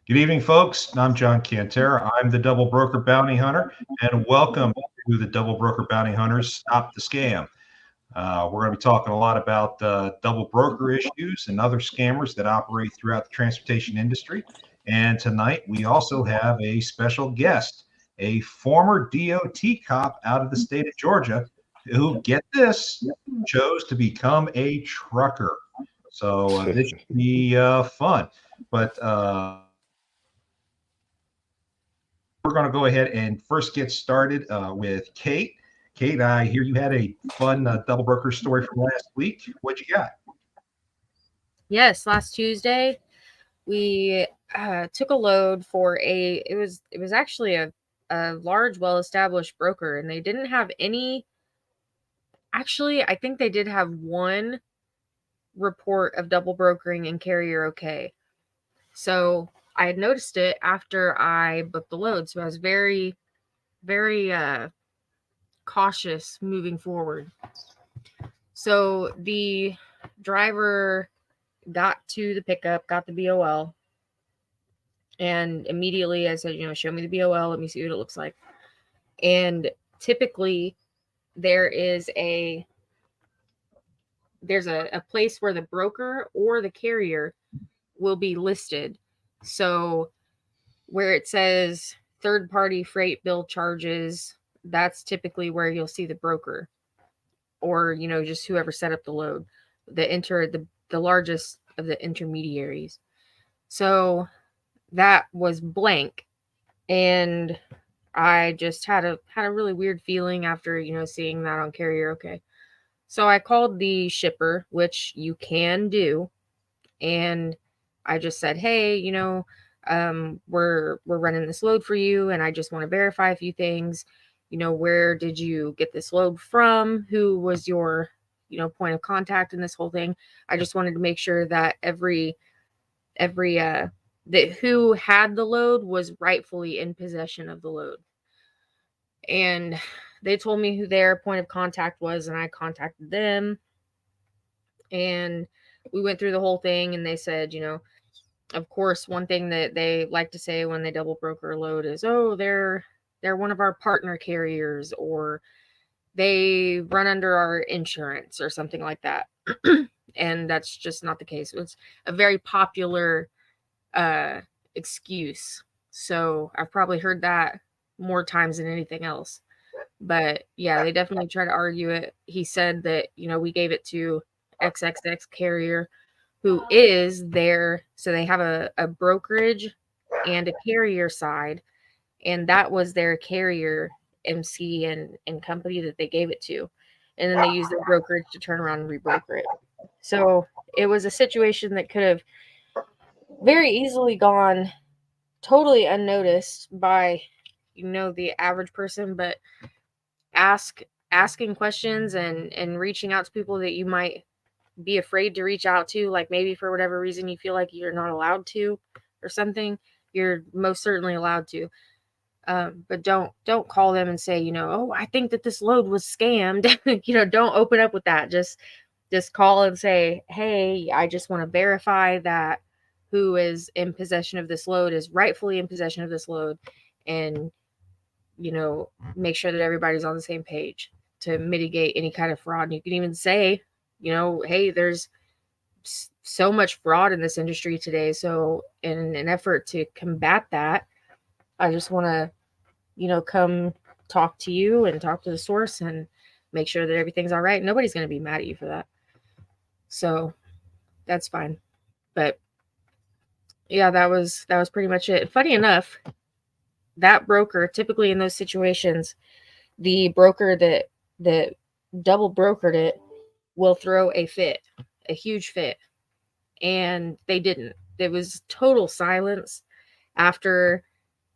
Good evening, folks. I'm John Cantera. I'm the Double Broker Bounty Hunter, and welcome to the Double Broker Bounty Hunters Stop the Scam. We're going to be talking a lot about double broker issues and other scammers that operate throughout the transportation industry. And tonight, we also have a special guest, a former DOT cop out of the state of Georgia who, get this, chose to become a trucker. So this should be fun. But we're going to go ahead and first get started with Kate. Kate, I hear you had a fun double broker story from last week. What you got? Yes, last Tuesday we took a load for it was actually a large, well-established broker, and they didn't have any. Actually, I think they did have one report of double brokering and carrier okay. So I had noticed it after I booked the load, so I was very, very cautious moving forward. So the driver got to the pickup, got the BOL, and immediately I said, show me the BOL, let me see what it looks like. And typically there's a place where the broker or the carrier will be listed. So where it says third party freight bill charges, that's typically where you'll see the broker, or just whoever set up the load, the largest of the intermediaries. So that was blank, and I just had a really weird feeling after seeing that on carrier okay. So I called the shipper, which you can do, and I just said, hey, we're running this load for you, and I just want to verify a few things. Where did you get this load from? Who was your point of contact in this whole thing? I just wanted to make sure that every that who had the load was rightfully in possession of the load. And they told me who their point of contact was, and I contacted them, and we went through the whole thing, and they said, of course, one thing that they like to say when they double broker a load is, oh, they're one of our partner carriers, or they run under our insurance or something like that. And that's just not the case. It's a very popular excuse. So I've probably heard that more times than anything else. But yeah, they definitely try to argue it. He said that, we gave it to XXX carrier, who is there. So they have a brokerage and a carrier side, and that was their carrier MC and company that they gave it to. And then they used their brokerage to turn around and rebroker it. So it was a situation that could have very easily gone totally unnoticed by the average person, but asking questions and reaching out to people that you might be afraid to reach out to, like maybe for whatever reason you feel like you're not allowed to or something, you're most certainly allowed to. But don't call them and say, oh, I think that this load was scammed. Don't open up with that. Just call and say, hey, I just want to verify that who is in possession of this load is rightfully in possession of this load, and make sure that everybody's on the same page to mitigate any kind of fraud. And you can even say, hey, there's so much fraud in this industry today. So in an effort to combat that, I just want to, come talk to you and talk to the source and make sure that everything's all right. Nobody's going to be mad at you for that. So that's fine. But yeah, that was pretty much it. Funny enough, that broker, typically in those situations, the broker that double brokered it will throw a huge fit. And they didn't. It was total silence after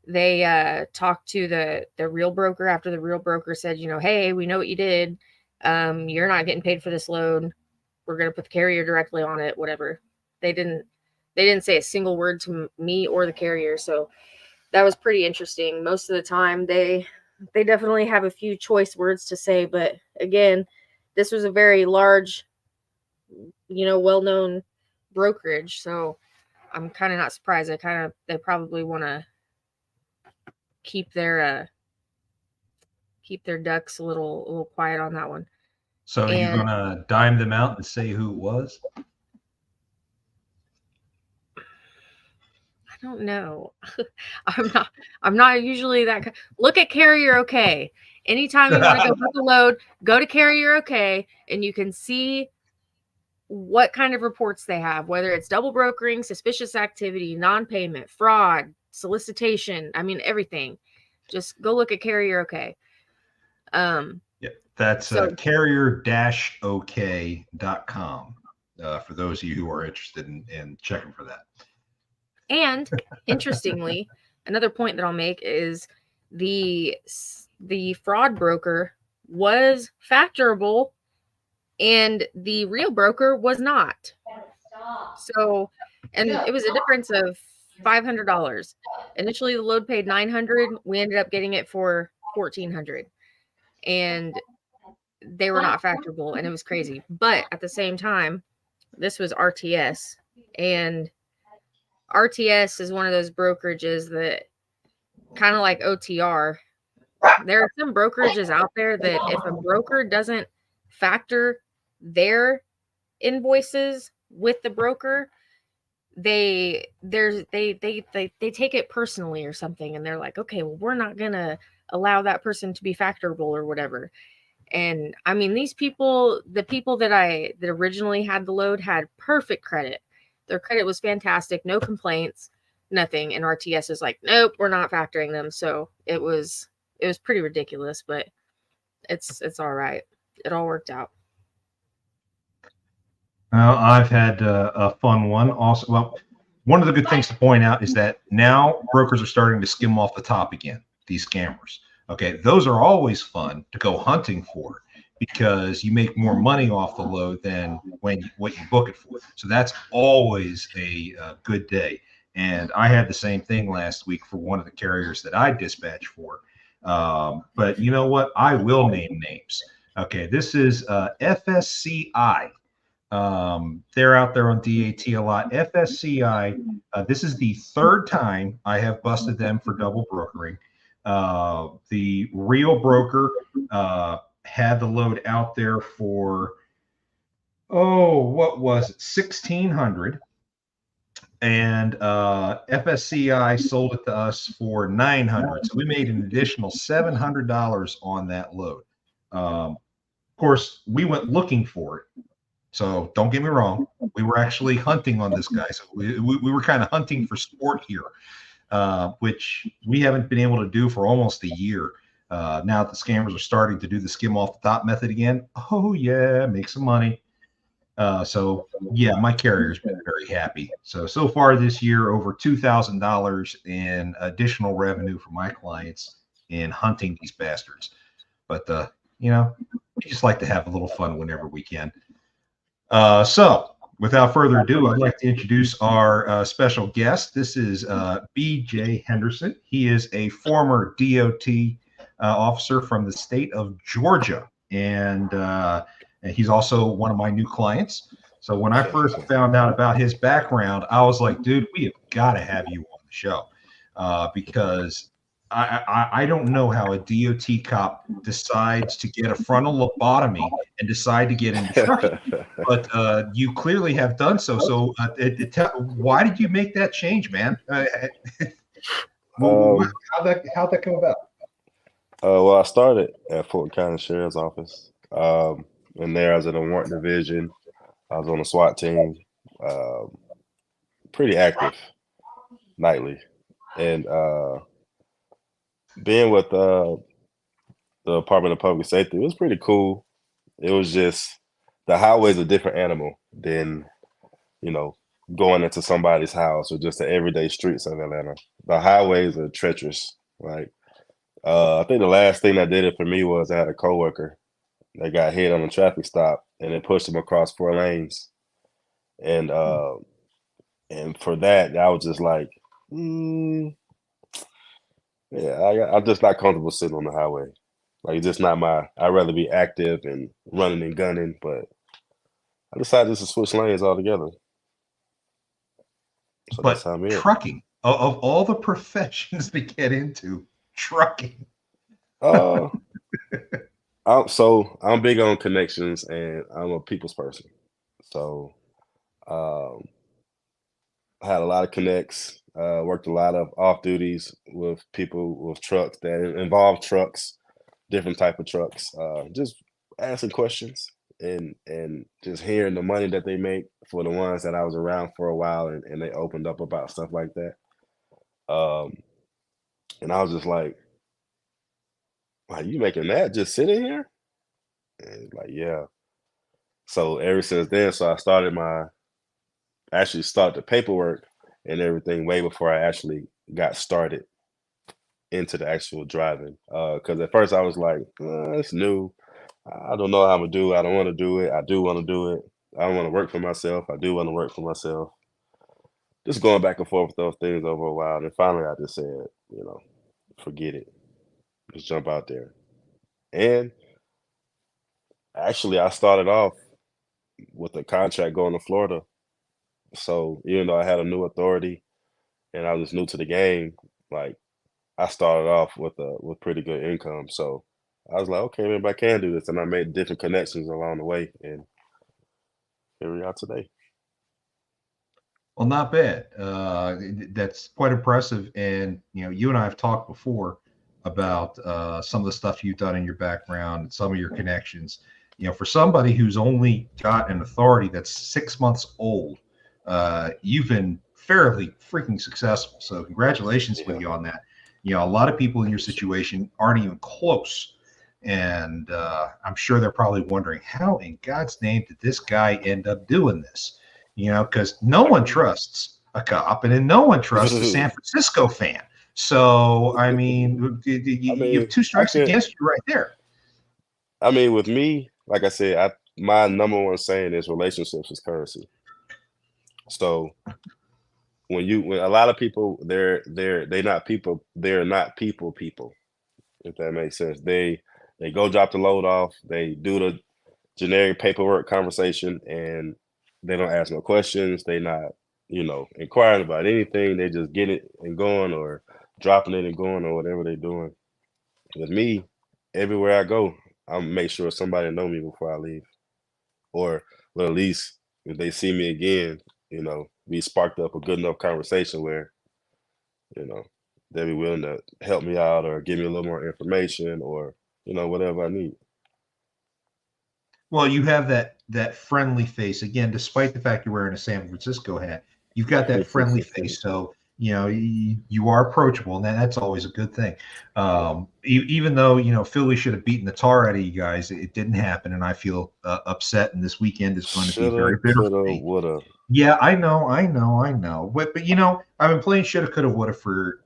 they talked to the real broker, after the real broker said, hey, we know what you did. You're not getting paid for this load. We're going to put the carrier directly on it, whatever. They didn't say a single word to me or the carrier. So that was pretty interesting. Most of the time they definitely have a few choice words to say, but again, this was a very large, well-known brokerage. So I'm kind of not surprised. They probably want to keep their ducks a little quiet on that one. So you're gonna dime them out and say who it was? I don't know. I'm not usually that. Look at Carrier OK. Anytime you want to go book a load, go to Carrier OK, and you can see what kind of reports they have, whether it's double brokering, suspicious activity, non-payment, fraud, solicitation. I mean, everything. Just go look at Carrier OK. Yeah, that's carrier-ok.com for those of you who are interested in checking for that. And interestingly, another point that I'll make is the fraud broker was factorable and the real broker was not. So, and it was a difference of $500. Initially, the load paid $900. We ended up getting it for $1,400, and they were not factorable, and it was crazy. But at the same time, this was RTS, and RTS is one of those brokerages that kind of like OTR. There are some brokerages out there that if a broker doesn't factor their invoices with the broker, they take it personally or something, and they're like, okay, well, we're not gonna allow that person to be factorable or whatever. And I mean, these people, the people that originally had the load had perfect credit. Their credit was fantastic, no complaints, nothing. And RTS is like, nope, we're not factoring them. So it was pretty ridiculous, but it's all right. It all worked out. I've had a fun one also. Well, one of the good things to point out is that now brokers are starting to skim off the top again, these scammers. Okay, those are always fun to go hunting for because you make more money off the load than what you book it for. So that's always a good day. And I had the same thing last week for one of the carriers that I dispatch for. But you know what? I will name names. Okay, this is FSCI. They're out there on DAT a lot. FSCI, this is the third time I have busted them for double brokering. The real broker had the load out there for, what was it, 1,600, and FSCI sold it to us for 900. So we made an additional $700 on that load. Of course, we went looking for it. So don't get me wrong, we were actually hunting on this guy. So we were kind of hunting for sport here, which we haven't been able to do for almost a year. Now that the scammers are starting to do the skim off the top method again. Oh yeah, make some money. So yeah, my carrier's been very happy. So far this year, over $2,000 in additional revenue for my clients in hunting these bastards. But we just like to have a little fun whenever we can. So without further ado, I'd like to introduce our special guest. This is B.J. Henderson. He is a former DOT officer from the state of Georgia, and he's also one of my new clients. So when I first found out about his background, I was like, dude, we have got to have you on the show because I don't know how a DOT cop decides to get a frontal lobotomy and decide to get into trucking, but you clearly have done so. So why did you make that change, man? How'd that come about? Well, I started at Fulton County Sheriff's Office. And there I was in the warrant division. I was on the SWAT team, pretty active nightly. And being with the Department of Public Safety, it was pretty cool. It was just the highway's a different animal than, going into somebody's house or just the everyday streets of Atlanta. The highways are treacherous. Like, I think the last thing that did it for me was I had a coworker that got hit on a traffic stop and it pushed him across 4 lanes. And for that, I was just like, yeah, I'm just not comfortable sitting on the highway. Like, it's just not I'd rather be active and running and gunning, but I decided just to switch lanes altogether. So that's But how I'm here. trucking, of all the professions to get into, trucking. Uh, I'm big on connections and I'm a people's person. So um, I had a lot of connects, worked a lot of off duties with people with trucks that involve trucks, different type of trucks. Just asking questions and just hearing the money that they make for the ones that I was around for a while and they opened up about stuff like that. Um, and I was just like, "Wow, you making that just sitting here?" And it's like, yeah. So ever since then, so I started actually started the paperwork and everything way before I actually got started into the actual driving. Because at first I was like, it's new. I don't know how I'm gonna do it. I don't want to do it. I do want to do it. I don't want to work for myself. I do want to work for myself. Just going back and forth with those things over a while. And finally I just said, forget it. Just jump out there. And actually I started off with a contract going to Florida. So even though I had a new authority and I was new to the game, like I started off with pretty good income. So I was like, okay, maybe I can do this. And I made different connections along the way. And here we are today. Well, not bad. That's quite impressive. And you and I have talked before about some of the stuff you've done in your background and some of your connections. For somebody who's only got an authority that's 6 months old, you've been fairly freaking successful. So congratulations with you on that. A lot of people in your situation aren't even close. And I'm sure they're probably wondering, how in God's name did this guy end up doing this? Because no one trusts a cop, and then no one trusts a San Francisco fan. So, I mean, you have two strikes against you right there. I mean, with me, like I said, my number one saying is relationships is currency. So when a lot of people, they're not people, if that makes sense. They go drop the load off, they do the generic paperwork conversation, and they don't ask no questions. They not, inquiring about anything. They just get it and going, or dropping it and going, or whatever they're doing. With me, everywhere I go, I make sure somebody know me before I leave, or well, at least if they see me again, we sparked up a good enough conversation where, they'll be willing to help me out or give me a little more information or whatever I need. Well, you have that friendly face again, despite the fact you're wearing a San Francisco hat. You've got that friendly face, so you are approachable, and that's always a good thing. Even though Philly should have beaten the tar out of you guys, it didn't happen, and I feel upset. And this weekend is going to be very bitter for me. Woulda. Yeah, I know. But I've been playing shoulda, coulda, woulda for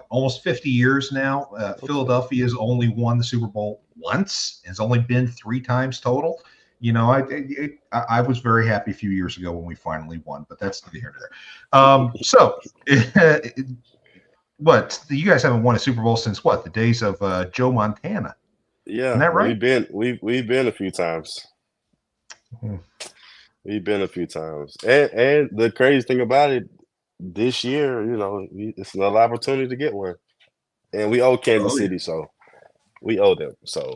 almost 50 years now. Okay. Philadelphia has only won the Super Bowl once. It's only been 3 times total. I was very happy a few years ago when we finally won, but that's neither here nor there. So, what, you guys haven't won a Super Bowl since what? The days of Joe Montana? Yeah, isn't that right? We've been a few times. Hmm. We've been a few times, and the crazy thing about it, this year, it's another opportunity to get one, and we owe Kansas City, so we owe them. So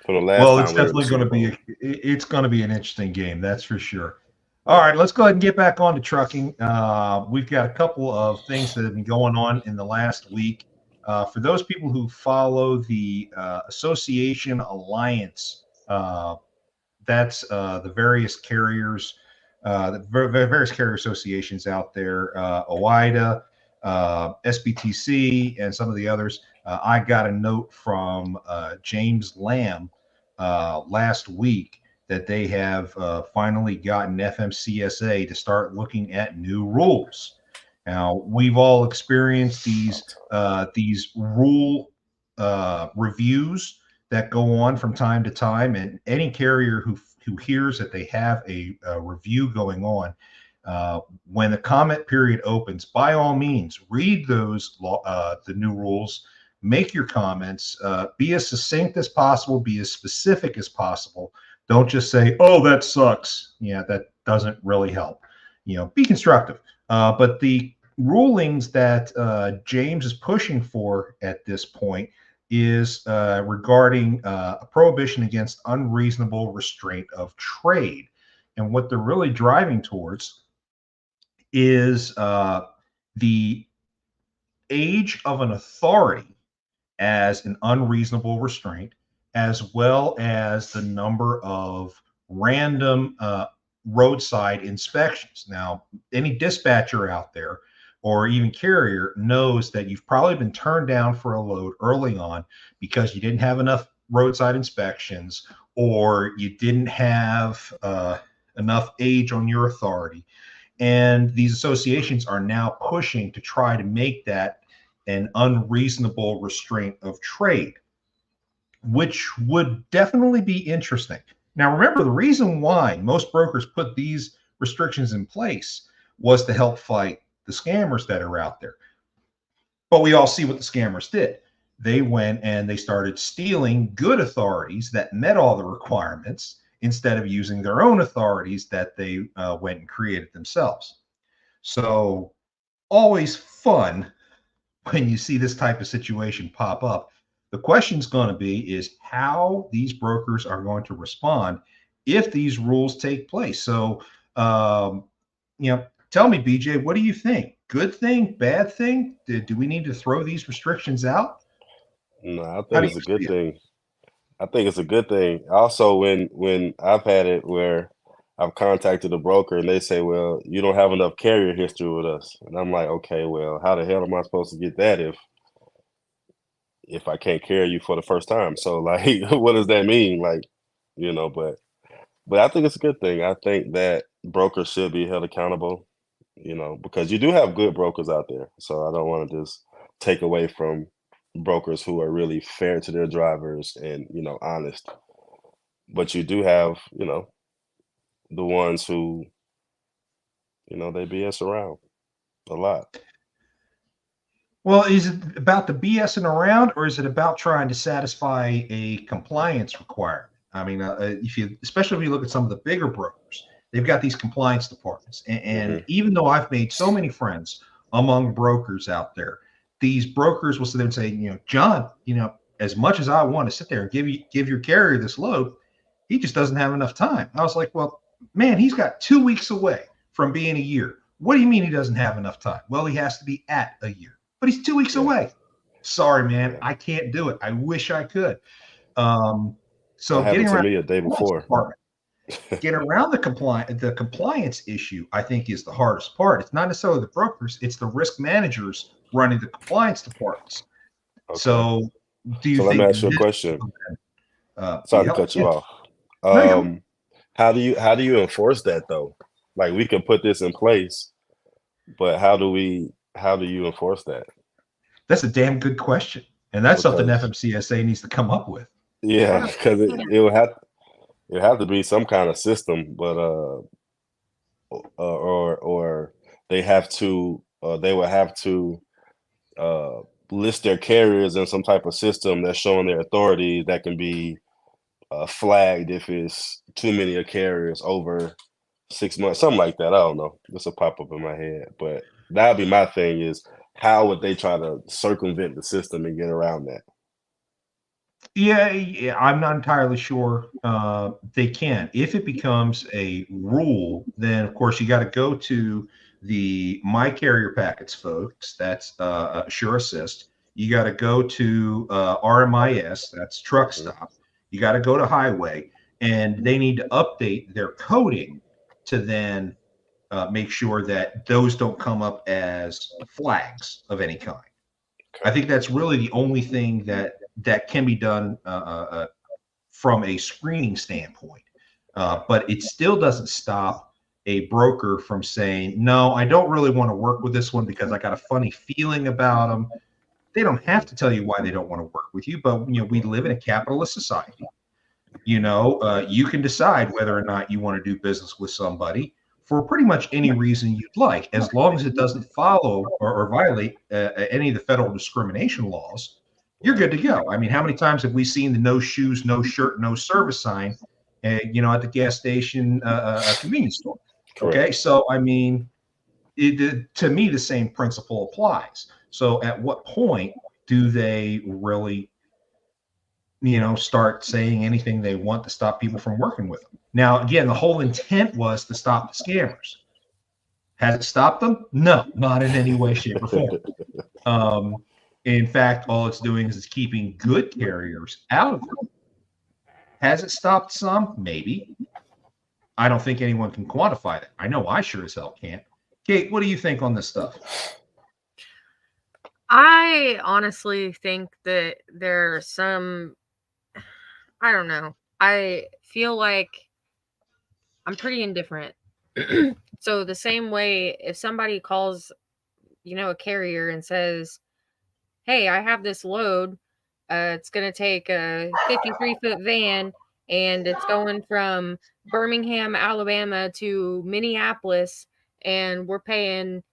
for the last time, it's definitely going to be it's going to be an interesting game, that's for sure. All right, let's go ahead and get back on to trucking. We've got a couple of things that have been going on in the last week. For those people who follow the Association Alliance, that's the various carriers, the various carrier associations out there, OIDA, SBTC, and some of the others. I got a note from James Lamb last week that they have finally gotten FMCSA to start looking at new rules. Now, we've all experienced these rule reviews that go on from time to time, and any carrier who hears that they have a review going on, when the comment period opens, by all means, read those the new rules, make your comments, be as succinct as possible, be as specific as possible. Don't just say, "Oh, that sucks." Yeah, that doesn't really help. Be constructive. But the rulings that James is pushing for at this point is regarding a prohibition against unreasonable restraint of trade. And what they're really driving towards is the age of an authority as an unreasonable restraint, as well as the number of random roadside inspections. Now, any dispatcher out there or even carrier knows that you've probably been turned down for a load early on because you didn't have enough roadside inspections or you didn't have enough age on your authority. And these associations are now pushing to try to make that an unreasonable restraint of trade, which would definitely be interesting. Now, remember, the reason why most brokers put these restrictions in place was to help fight the scammers that are out there. But we all see what the scammers did. They went and they started stealing good authorities that met all the requirements instead of using their own authorities that they went and created themselves. So, always fun when you see this type of situation pop up. The question's going to be is how these brokers are going to respond if these rules take place. So, tell me, BJ, what do you think? Good thing, bad thing? Do we need to throw these restrictions out? No, I think it's a good thing. I think it's a good thing. Also, when I've had it where I've contacted a broker and they say, well, you don't have enough carrier history with us. And I'm like, okay, well, how the hell am I supposed to get that if I can't carry you for the first time? So like, what does that mean? Like, but I think it's a good thing. I think that brokers should be held accountable, because you do have good brokers out there. So I don't want to just take away from brokers who are really fair to their drivers and, honest. But you do have, the ones who, they BS around a lot. Well, is it about the BSing around, or is it about trying to satisfy a compliance requirement? I mean, especially if you look at some of the bigger brokers, they've got these compliance departments. And even though I've made so many friends among brokers out there, these brokers will sit there and say, John, as much as I want to sit there and give your carrier this load, he just doesn't have enough time. I was like, well, man, he's got 2 weeks away from being a year. What do you mean he doesn't have enough time? Well, he has to be at a year, but he's 2 weeks away. Sorry, man, I can't do it. I wish I could. So getting around me a day before. Getting around the compliance issue, I think, is the hardest part. It's not necessarily the brokers; it's the risk managers running the compliance departments. Okay. So, do you think? Let me ask you a question. Sorry to cut you off. How do you enforce that though? Like, we can put this in place, but how do you enforce that? That's a damn good question, and that's something FMCSA needs to come up with. Yeah, because it will have to be some kind of system, but or they will have to list their carriers in some type of system that's showing their authority that can be flagged if it's too many carriers over 6 months, something like that. I don't know. This will pop up in my head, but that'd be my thing: is how would they try to circumvent the system and get around that? Yeah, I'm not entirely sure they can. If it becomes a rule, then of course you got to go to the My Carrier Packets folks. That's Sure Assist. You got to go to RMIS. That's Truck Stop. You got to go to Highway, and they need to update their coding to then make sure that those don't come up as flags of any kind. I think that's really the only thing that can be done from a screening standpoint. But it still doesn't stop a broker from saying, no, I don't really want to work with this one because I got a funny feeling about them. They don't have to tell you why they don't want to work with you, but we live in a capitalist society. You can decide whether or not you want to do business with somebody for pretty much any reason you'd like, as long as it doesn't follow or violate any of the federal discrimination laws. You're good to go. I mean, how many times have we seen the no shoes, no shirt, no service sign, at the gas station, convenience store? Correct. Okay, so I mean, to me, the same principle applies. So at what point do they really, start saying anything they want to stop people from working with them? Now, again, the whole intent was to stop the scammers. Has it stopped them? No, not in any way, shape, or form. In fact, all it's doing is keeping good carriers out of them. Has it stopped some? Maybe. I don't think anyone can quantify that. I know I sure as hell can't. Kate, what do you think on this stuff? I honestly think that there are some, I don't know. I feel like I'm pretty indifferent. So the same way, if somebody calls, a carrier and says, hey, I have this load, it's going to take a 53-foot van and it's going from Birmingham, Alabama to Minneapolis, and we're paying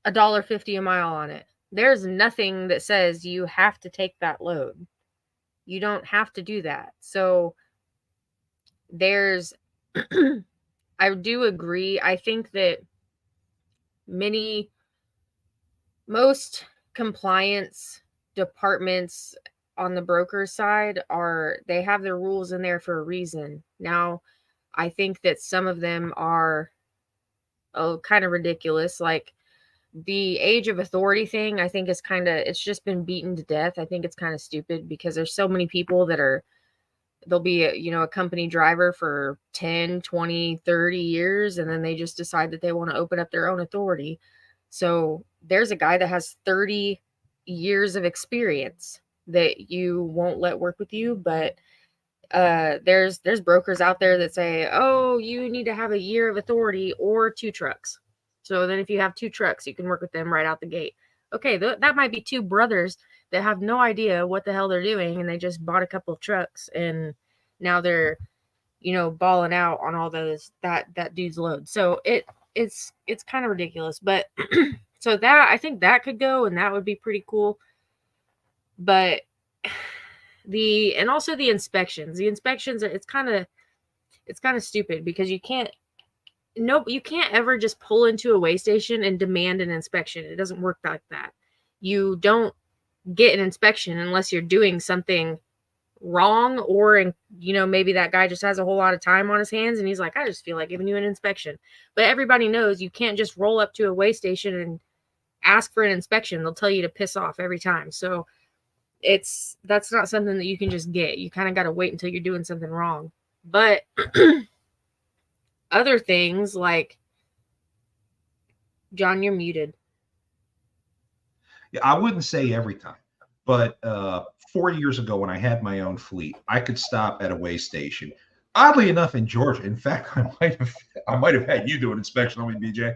$1.50 a mile on it. There's nothing that says you have to take that load. You don't have to do that. So there's, I do agree. I think that most compliance departments on the broker side they have their rules in there for a reason. Now, I think that some of them are kind of ridiculous. Like the age of authority thing, I think is it's just been beaten to death. I think it's kind of stupid because there's so many people they'll be a company driver for 10, 20, 30 years, and then they just decide that they want to open up their own authority. So there's a guy that has 30 years of experience that you won't let work with you, but there's brokers out there that say, oh, you need to have a year of authority or 2 trucks. So then if you have 2 trucks, you can work with them right out the gate. Okay, that might be 2 brothers that have no idea what the hell they're doing, and they just bought a couple of trucks, and now they're, balling out on all that dude's load. So it's kind of ridiculous, but so that, I think that could go, and that would be pretty cool. But and also the inspections, it's kind of stupid because you can't ever just pull into a weigh station and demand an inspection. It doesn't work like that. You don't get an inspection unless you're doing something wrong, or maybe that guy just has a whole lot of time on his hands and he's like, I just feel like giving you an inspection. But everybody knows you can't just roll up to a weigh station and ask for an inspection. They'll tell you to piss off every time. So that's not something that you can just get. You kind of got to wait until you're doing something wrong. But other things like, John, you're muted. Yeah, I wouldn't say every time, but 4 years ago when I had my own fleet, I could stop at a weigh station. Oddly enough, in Georgia, in fact, I might have had you do an inspection on me, BJ.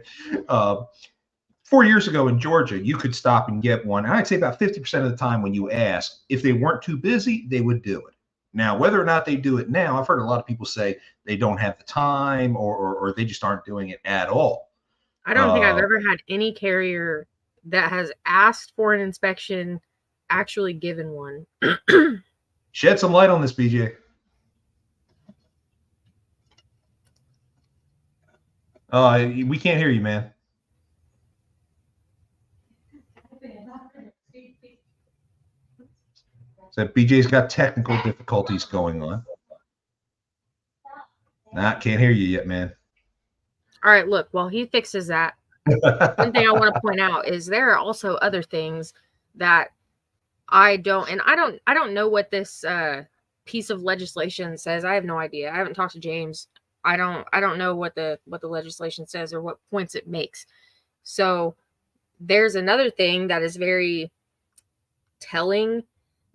4 years ago in Georgia, you could stop and get one. And I'd say about 50% of the time when you ask, if they weren't too busy, they would do it. Now, whether or not they do it now, I've heard a lot of people say they don't have the time or they just aren't doing it at all. I don't think I've ever had any carrier that has asked for an inspection actually given one. Shed some light on this, BJ. We can't hear you, man. So BJ's got technical difficulties going on. Can't hear you yet, man. All right, look, while he fixes that, one thing I want to point out is there are also other things that I don't know what this piece of legislation says. I have no idea. I haven't talked to James. I don't know what the legislation says or what points it makes. So there's another thing that is very telling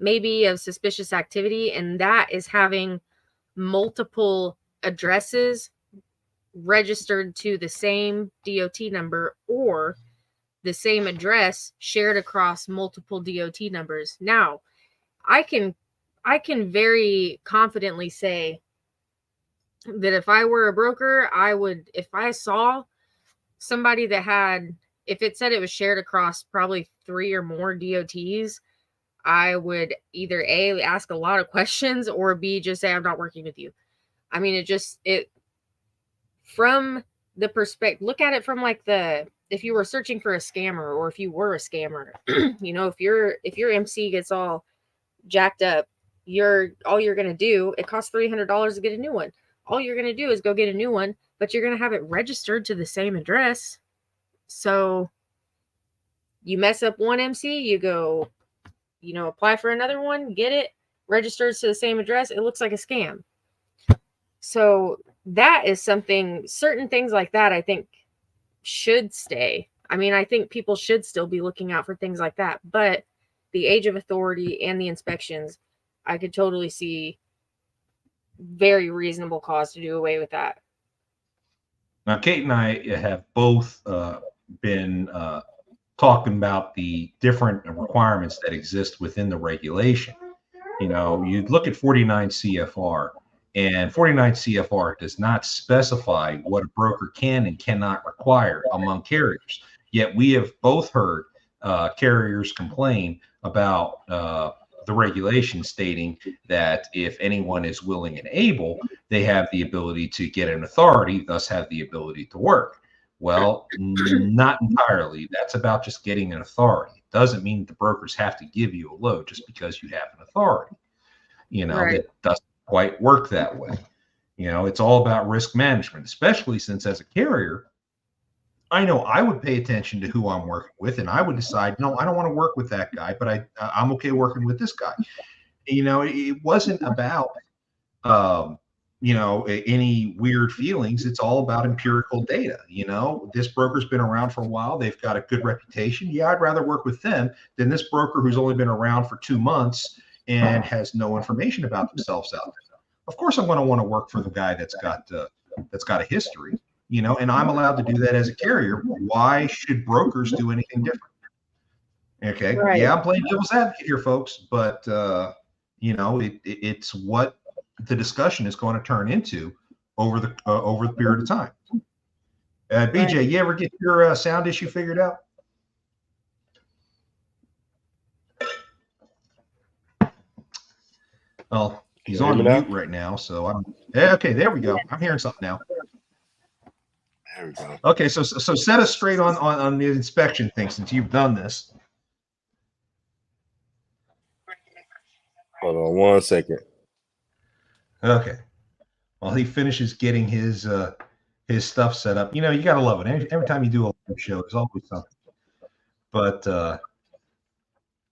maybe of suspicious activity, and that is having multiple addresses registered to the same DOT number or the same address shared across multiple DOT numbers. Now, I can very confidently say that if I were a broker, if I saw somebody that had, if it said it was shared across probably 3 or more DOTs, I would either A, ask a lot of questions, or B, just say, I'm not working with you. I mean, from the perspective, look at it from like the if you were searching for a scammer, or if you were a scammer, you know, if your MC gets all jacked up, all you're going to do, it costs $300 to get a new one. All you're going to do is go get a new one, but you're going to have it registered to the same address. So you mess up one MC, you go, you know, apply for another one, get it, registers to the same address. It looks like a scam. So that is something, certain things like that, I think should stay. I mean, I think people should still be looking out for things like that, but the age of authority and the inspections, I could totally see very reasonable cause to do away with that. Now, Kate and I have both been talking about the different requirements that exist within the regulation. You know, you look at 49 CFR, and 49 CFR does not specify what a broker can and cannot require among carriers. Yet we have both heard carriers complain about the regulation stating that if anyone is willing and able, they have the ability to get an authority, thus have the ability to work. Well, not entirely. That's about just getting an authority. It doesn't mean the brokers have to give you a load just because you have an authority. You know, Right. That doesn't quite work that way. You know, it's all about risk management, especially since as a carrier, I know I would pay attention to who I'm working with, and I would decide, no, I don't want to work with that guy, but I'm okay working with this guy. You know, it wasn't about, you know, any weird feelings. It's all about empirical data. You know, this broker's been around for a while. They've got a good reputation. Yeah, I'd rather work with them than this broker who's only been around for 2 months and has no information about themselves out there. Of course, I'm going to want to work for the guy that's got a history. You know, and I'm allowed to do that as a carrier. Why should brokers do anything different? Okay, Right. yeah, I'm playing devil's advocate here, folks, but you know, it's what the discussion is going to turn into over the period of time. BJ, Right. you ever get your sound issue figured out? Well, he's Can you on hear me mute now? right now, so okay. There we go. I'm hearing something now. There we go. Okay, so set us straight on the inspection thing since you've done this. Hold on 1 second. Okay. While he finishes getting his stuff set up, you know, you gotta love it. Every time you do a live show, there's always something. But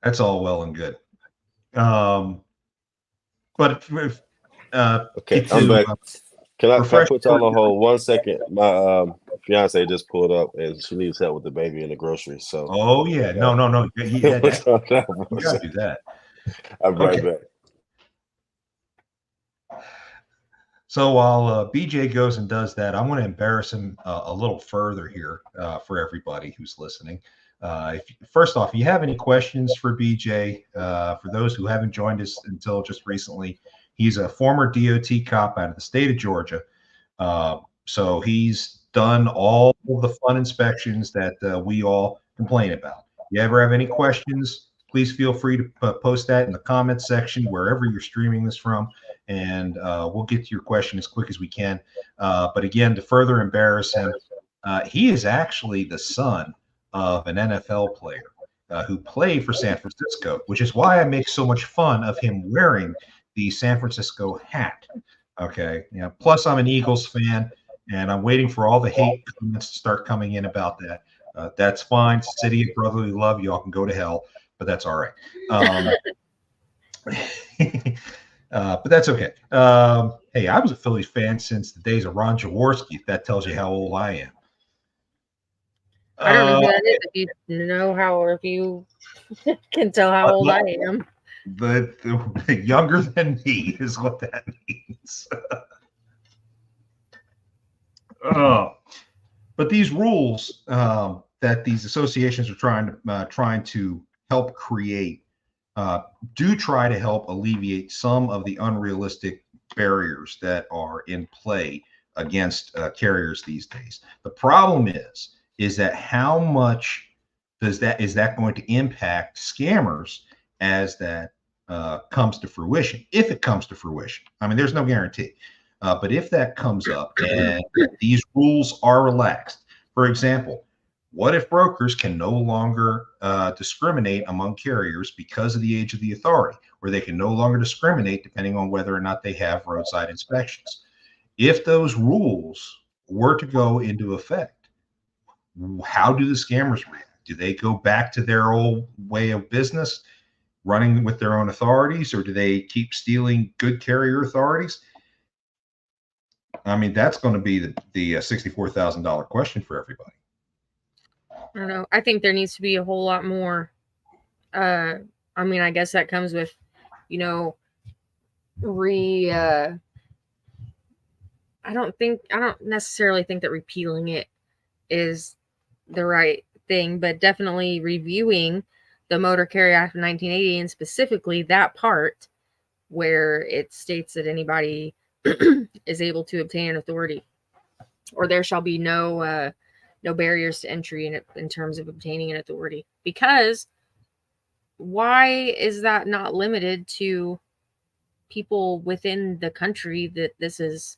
that's all well and good. But if Okay, get I'm to back. Can I refresh put y'all on hold 1 second? My fiance just pulled up and she needs help with the baby in the groceries. So Oh yeah, no. You gotta do that. I'm right Okay. back. So while BJ goes and does that, I'm going to embarrass him a little further here for everybody who's listening. First off, if you have any questions for BJ, for those who haven't joined us until just recently, he's a former DOT cop out of the state of Georgia. So he's done all the fun inspections that we all complain about. If you ever have any questions, please feel free to post that in the comments section wherever you're streaming this from, and we'll get to your question as quick as we can. But again, to further embarrass him, he is actually the son of an NFL player who played for San Francisco, which is why I make so much fun of him wearing the San Francisco hat. Okay. Yeah. Plus, I'm an Eagles fan, and I'm waiting for all the hate comments to start coming in about that. That's fine. City of brotherly love. Y'all can go to hell, but that's all right. But that's okay. Hey, I was a Phillies fan since the days of Ron Jaworski, if that tells you how old I am. I don't know who that is. If you know how, or if you can tell how old I am. The younger than me is what that means. But these rules that these associations are trying to help create do try to help alleviate some of the unrealistic barriers that are in play against carriers these days. The problem is that how much is that going to impact scammers as that comes to fruition? If it comes to fruition, I mean, there's no guarantee. But if that comes up and these rules are relaxed, for example, What if brokers can no longer discriminate among carriers because of the age of the authority, where they can no longer discriminate depending on whether or not they have roadside inspections? If those rules were to go into effect, how do the scammers react? Do they go back to their old way of business, running with their own authorities, or do they keep stealing good carrier authorities? I mean, that's going to be the $64,000 question for everybody. I don't know. I think there needs to be a whole lot more. I mean, I guess that comes with, you know, I don't necessarily think that repealing it is the right thing, but definitely reviewing the Motor Carrier Act of 1980, and specifically that part where it states that anybody is able to obtain an authority, or there shall be no barriers to entry in terms of obtaining an authority. Because why is that not limited to people within the country that this is,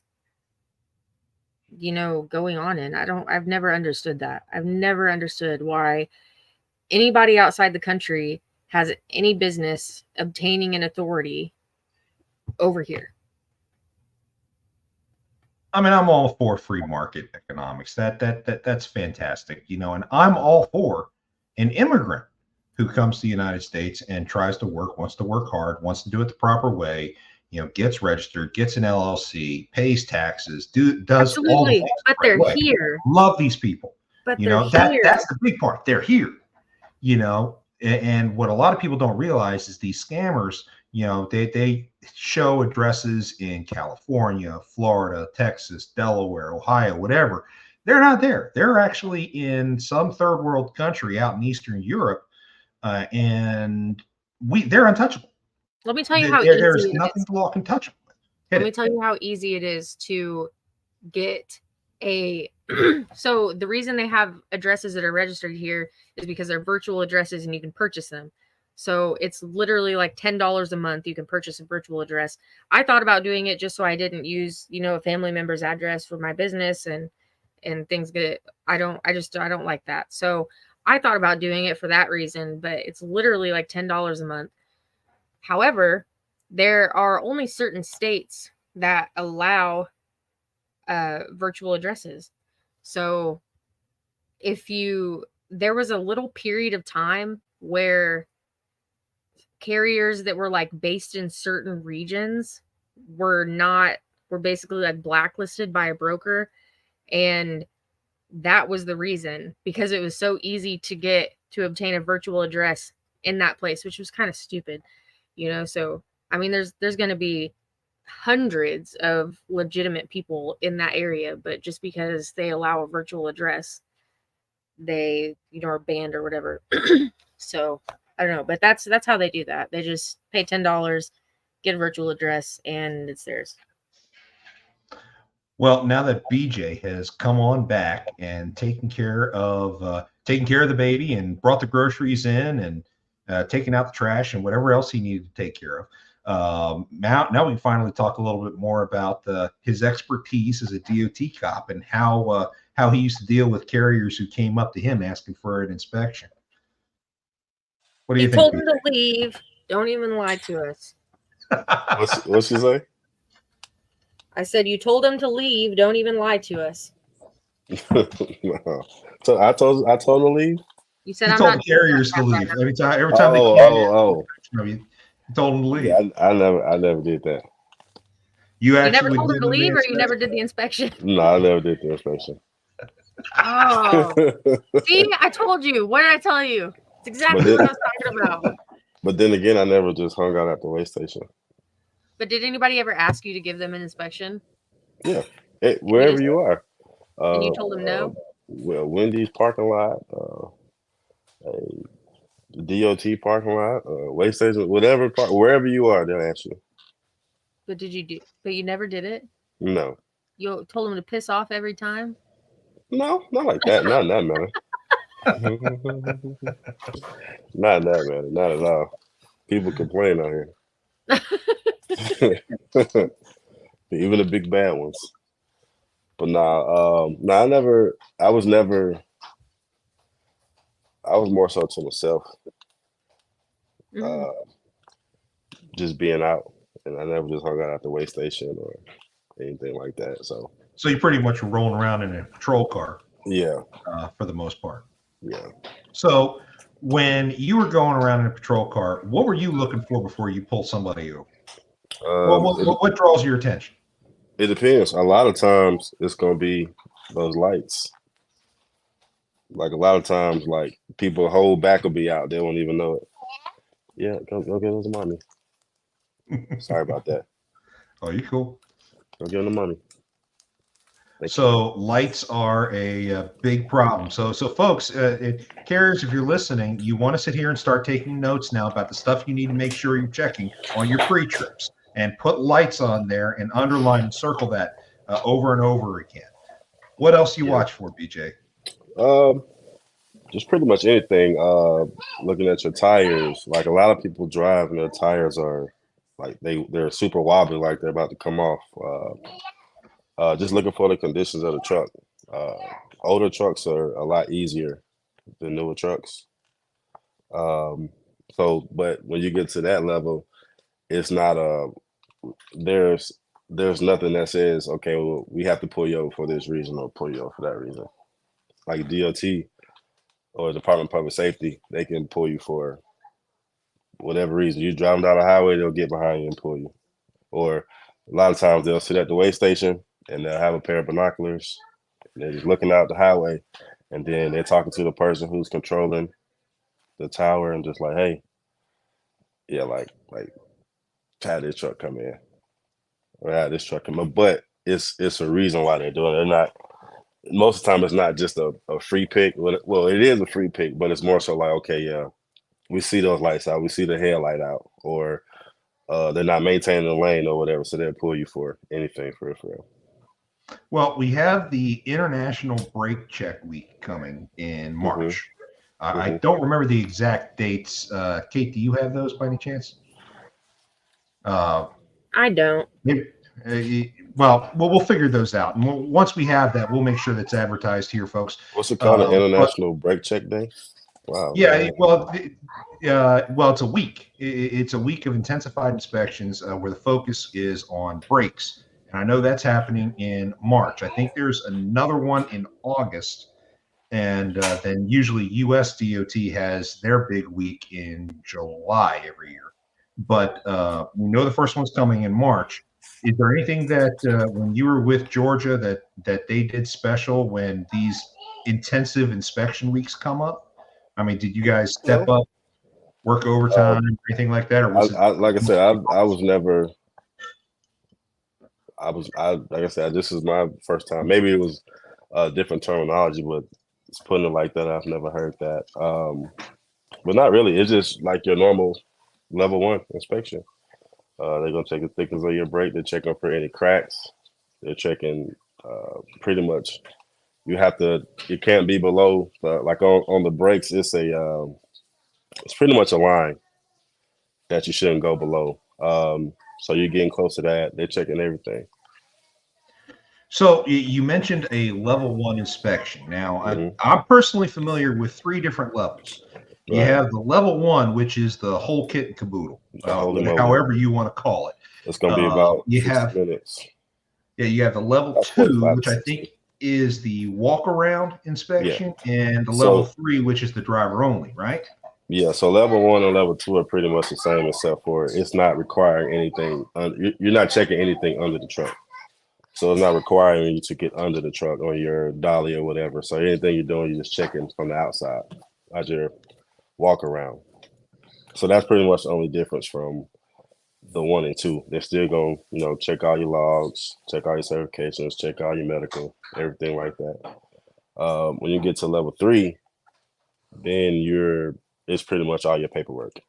going on in? I've never understood that. I've never understood why anybody outside the country has any business obtaining an authority over here. I mean, I'm all for free market economics. That's fantastic, and I'm all for an immigrant who comes to the United States and tries to work, wants to work hard, wants to do it the proper way, gets registered, gets an LLC, pays taxes, does Absolutely. all the things but the right they're way. here. Love these people. But that's the big part. They're here. And what a lot of people don't realize is these scammers, they show addresses in California, Florida, Texas, Delaware, Ohio, whatever. They're not there. They're actually in some third world country out in Eastern Europe, and they're untouchable. Let me tell you how easy there's it is. nothing the law can touch them. Let me tell you how easy it is to get a so the reason they have addresses that are registered here is because they're virtual addresses and you can purchase them. So it's literally like $10 a month. You can purchase a virtual address. I thought about doing it just so I didn't use, a family member's address for my business and things get, I don't like that. So I thought about doing it for that reason, but it's literally like $10 a month. However, there are only certain states that allow virtual addresses. So there was a little period of time where carriers that were like based in certain regions were basically like blacklisted by a broker. And that was the reason, because it was so easy to obtain a virtual address in that place, which was kind of stupid, So, I mean, there's going to be hundreds of legitimate people in that area, but just because they allow a virtual address, they are banned or whatever. So I don't know, but that's how they do that. They just pay $10, get a virtual address, and it's theirs. Well, now that BJ has come on back and taken care of the baby and brought the groceries in and taken out the trash and whatever else he needed to take care of, now we can finally talk a little bit more about his expertise as a DOT cop and how he used to deal with carriers who came up to him asking for an inspection. What do you think? Told him to leave. Don't even lie to us. What's she say? I said you told him to leave. Don't even lie to us. No. So I told him to leave. You said he told the carriers to leave every time. You told him to leave. Yeah, I never did that. You never told him to leave, or you never did the inspection? No, I never did the inspection. Oh, see, I told you. What did I tell you? It's exactly what I was talking about. But then again, I never just hung out at the weigh station. But did anybody ever ask you to give them an inspection? Yeah, wherever you are. And you told them no? Well, Wendy's parking lot, a DOT parking lot, weigh station, wherever you are, they'll ask you. But but you never did it? No. You told them to piss off every time? No, not like that. Not in that manner. Not in that manner. Not at all. People complain out here. Even the big bad ones. But I was never I was more so to myself, Mhm. just being out, and I never just hung out at the way station or anything like that. So you pretty much were rolling around in a patrol car yeah, for the most part. yeah. So when you were going around in a patrol car, what were you looking for before you pulled somebody over? What draws your attention? It depends. A lot of times it's gonna be those lights. Like a lot of times, like people whole back will be out. They won't even know it. Yeah, go get us the money. Sorry about that. Oh, you cool. Go get them the money. So lights are a big problem. So folks, carriers, if you're listening, you want to sit here and start taking notes now about the stuff you need to make sure you're checking on your pre-trips, and put lights on there and underline and circle that over and over again. What else you watch for, BJ? Just pretty much anything. Looking at your tires. Like a lot of people drive and their tires are like they're super wobbly, like they're about to come off. Just looking for the conditions of the truck. Older trucks are a lot easier than newer trucks. But when you get to that level, it's not there's nothing that says, okay, well, we have to pull you over for this reason or pull you over for that reason. Like DOT or Department of Public Safety, they can pull you for whatever reason. You driving down the highway, they'll get behind you and pull you. Or a lot of times they'll sit at the weigh station and they'll have a pair of binoculars. And they're just looking out the highway, and then they're talking to the person who's controlling the tower and just like, hey, yeah, like had this truck come in or had this truck come in. But it's a reason why they're doing it. They're not, most of the time it's not just a free pick. Well, it is a free pick, but it's more so like, okay, yeah, we see those lights out, we see the headlight out, or they're not maintaining the lane or whatever, so they'll pull you for anything for real. Well, we have the International Brake Check Week coming in March. I don't remember the exact dates. Kate, do you have those by any chance? I don't. Maybe, well, we'll figure those out. And once we have that, we'll make sure that's advertised here, folks. What's it called? An International Brake Check Day? Wow. Yeah, man. Well, it's a week. It's a week of intensified inspections where the focus is on brakes. And I know that's happening in March. I think there's another one in August. And then usually US DOT has their big week in July every year. But we know the first one's coming in March. Is there anything that when you were with Georgia that they did special when these intensive inspection weeks come up? I mean, did you guys step up, work overtime, anything like that, or was it? Like I said, I was never. Like I said, this is my first time. Maybe it was a different terminology, but it's putting it like that. I've never heard that. But not really. It's just like your normal level 1 inspection. They're gonna check the thickness of your brake. They're checking for any cracks. They're checking pretty much. You can't be below like on the brakes. It's pretty much a line that you shouldn't go below. So you're getting close to that. They're checking everything. So you mentioned a level 1 inspection. Now, I'm personally familiar with 3 different levels. You have the level 1, which is the whole kit and caboodle, however you want to call it. It's going to be about 60 minutes. Yeah, you have the level 2, which I think is the walk around inspection, and the level 3, which is the driver only, right? Yeah, so level 1 and level 2 are pretty much the same, except for it's not requiring anything. You're not checking anything under the truck. So it's not requiring you to get under the truck on your dolly or whatever. So anything you're doing, you're just checking from the outside as your walk around. So that's pretty much the only difference from the 1 and 2. They're still going to, check all your logs, check all your certifications, check all your medical, everything like that. When you get to level 3, then it's pretty much all your paperwork.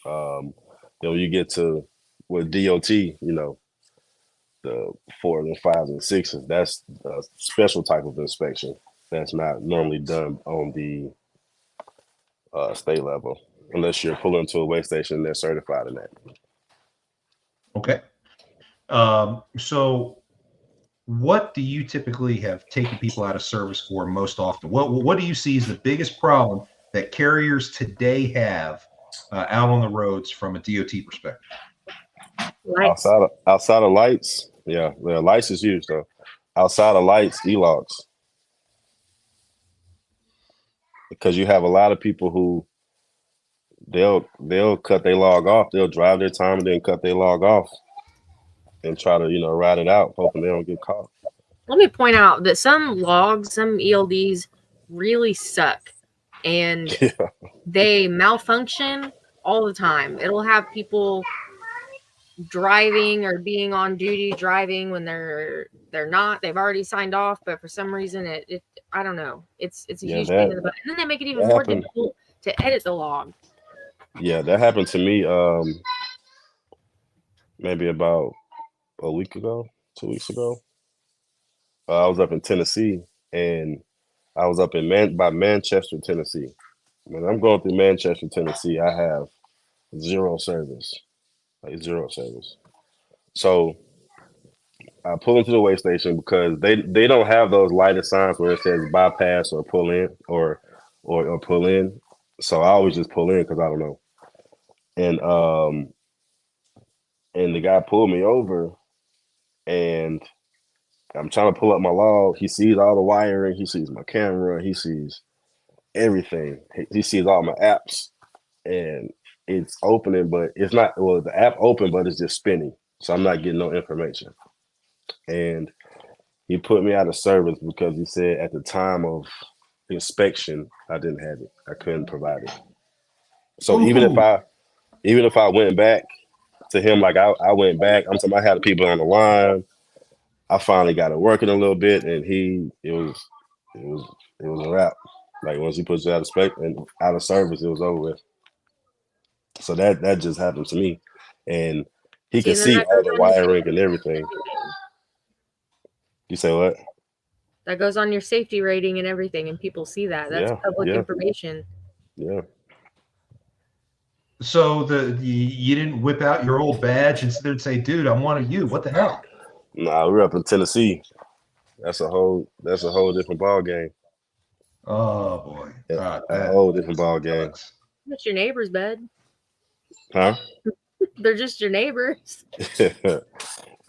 Then when you get to with DOT, the 4s and 5s and 6s, that's a special type of inspection that's not normally done on the state level unless you're pulling to a weigh station and they're certified in that. Okay. So what do you typically have taken people out of service for most often? What do you see as the biggest problem that carriers today have out on the roads from a DOT perspective? Lights. Outside of lights, yeah, lights is huge though. Outside of lights, e-logs, because you have a lot of people who they'll cut their log off. They'll drive their time and then cut their log off and try to ride it out, hoping they don't get caught. Let me point out that some logs, some ELDs really suck, and they malfunction all the time. It'll have people driving or being on duty driving when they're not. They've already signed off, but for some reason it I don't know. It's a huge pain in the butt. And then they make it even more difficult to edit the log. Yeah, that happened to me maybe about a week ago, 2 weeks ago. I was up in Tennessee, and I was up in Manchester, Tennessee. When I'm going through Manchester, Tennessee, I have zero service. So I pull into the weigh station because they don't have those lighted signs where it says bypass or pull in or pull in. So I always just pull in because I don't know. And the guy pulled me over, and I'm trying to pull up my log. He sees all the wiring. He sees my camera. He sees everything. He sees all my apps, and it's opening, but it's not. Well, the app open, but it's just spinning. So I'm not getting no information. And he put me out of service because he said at the time of inspection, I didn't have it. I couldn't provide it. So even if I went back to him, like I went back, I'm talking. I had people on the line. I finally got it working a little bit, and it was a wrap. Like once he puts you out of service, it was over with. So that just happened to me, and he can see all the wiring and everything. You say what? That goes on your safety rating and everything, and people see that. That's public information. Yeah. So you didn't whip out your old badge and sit there and say, "Dude, I'm one of you." What the hell? Nah, we're up in Tennessee. That's a whole different ball game. Oh boy, a whole different ball game. That's your neighbor's bed. Huh? They're just your neighbors.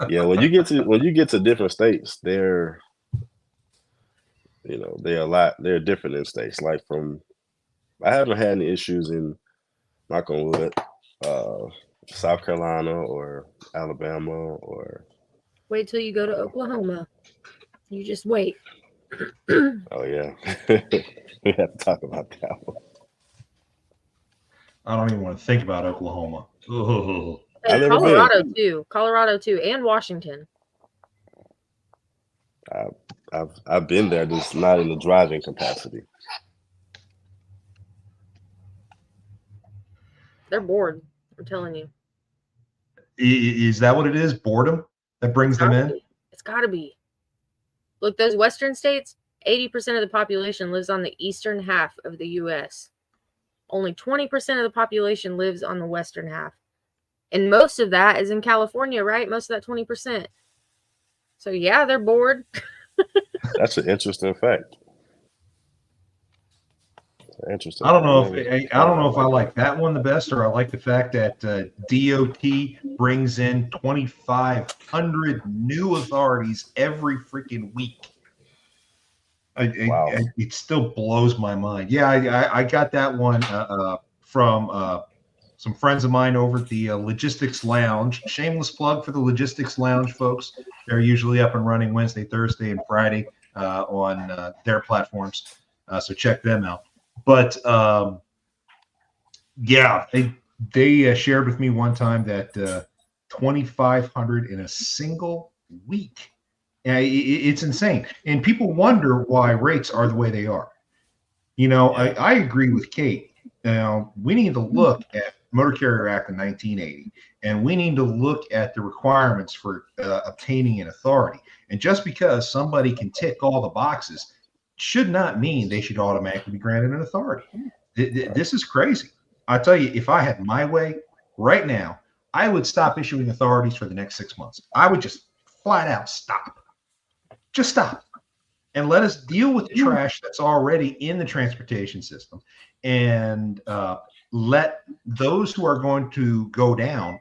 Yeah, when you get to different states, they're they're different in states. Like I haven't had any issues in, knock on wood, South Carolina or Alabama or. Wait till you go to Oklahoma. You just wait. Oh yeah, we have to talk about that one. I don't even want to think about Oklahoma. Oh. And Colorado too, and Washington. I've been there, just not in the driving capacity. They're bored. I'm telling you. Is that what it is? Boredom that brings them in? It's got to be. Look, those western states, 80% of the population lives on the eastern half of the U.S. Only 20% of the population lives on the western half. And most of that is in California, right? Most of that 20%. So, yeah, they're bored. That's an interesting fact. Interesting. I don't know if I like that one the best, or I like the fact that DOT brings in 2,500 new authorities every freaking week. Wow. It still blows my mind. Yeah, I got that one from some friends of mine over at the Logistics Lounge. Shameless plug for the Logistics Lounge, folks. They're usually up and running Wednesday, Thursday, and Friday on their platforms. So check them out. But yeah, they shared with me one time that 2,500 in a single week. It's insane. And people wonder why rates are the way they are. I agree with Kate. Now, we need to look at Motor Carrier Act of 1980, and we need to look at the requirements for obtaining an authority. And just because somebody can tick all the boxes should not mean they should automatically be granted an authority. This is crazy. I tell you, if I had my way right now, I would stop issuing authorities for the next 6 months. I would just flat out stop. Just stop and let us deal with the trash that's already in the transportation system, and let those who are going to go down,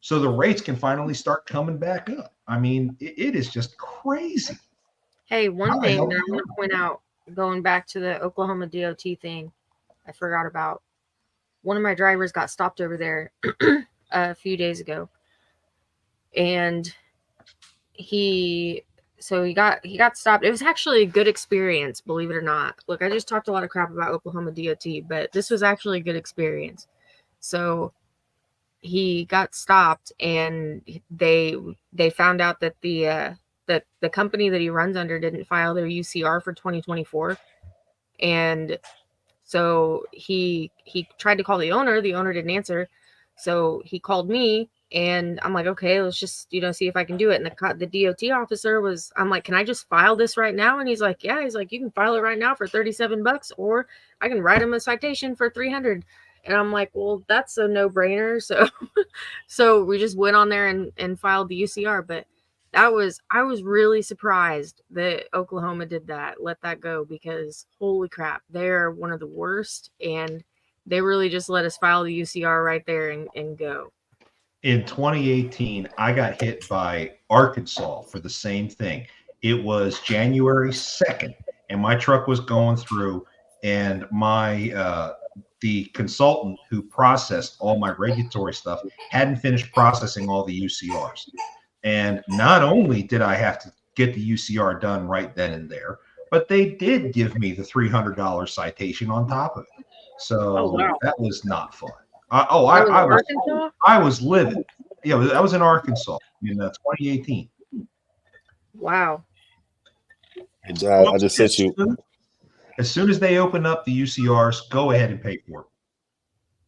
so the rates can finally start coming back up. I mean, it is just crazy. Hey, one thing that I want to point out, going back to the Oklahoma DOT thing, I forgot about. One of my drivers got stopped over there a few days ago, and he got stopped. It was actually a good experience, believe it or not. Look, I just talked a lot of crap about Oklahoma DOT, but this was actually a good experience. So he got stopped, and they found out that the company that he runs under didn't file their UCR for 2024, and so he tried to call the owner. The owner didn't answer, so he called me, and I'm like, okay, let's just see if I can do it. And the DOT officer I'm like, can I just file this right now? And he's like, yeah. He's like, you can file it right now for $37, or I can write him a citation for $300. And I'm like, well, that's a no-brainer. So we just went on there and filed the UCR. But I was really surprised that Oklahoma did that, let that go, because holy crap, they're one of the worst, and they really just let us file the UCR right there and go. In 2018, I got hit by Arkansas for the same thing. It was January 2nd, and my truck was going through, and the consultant who processed all my regulatory stuff hadn't finished processing all the UCRs. And not only did I have to get the UCR done right then and there, but they did give me the $300 citation on top of it. So that was not fun. I was livid. Yeah, I was in Arkansas in 2018. Wow. Hey, John, I just sent you. As soon as they open up the UCRs, go ahead and pay for it.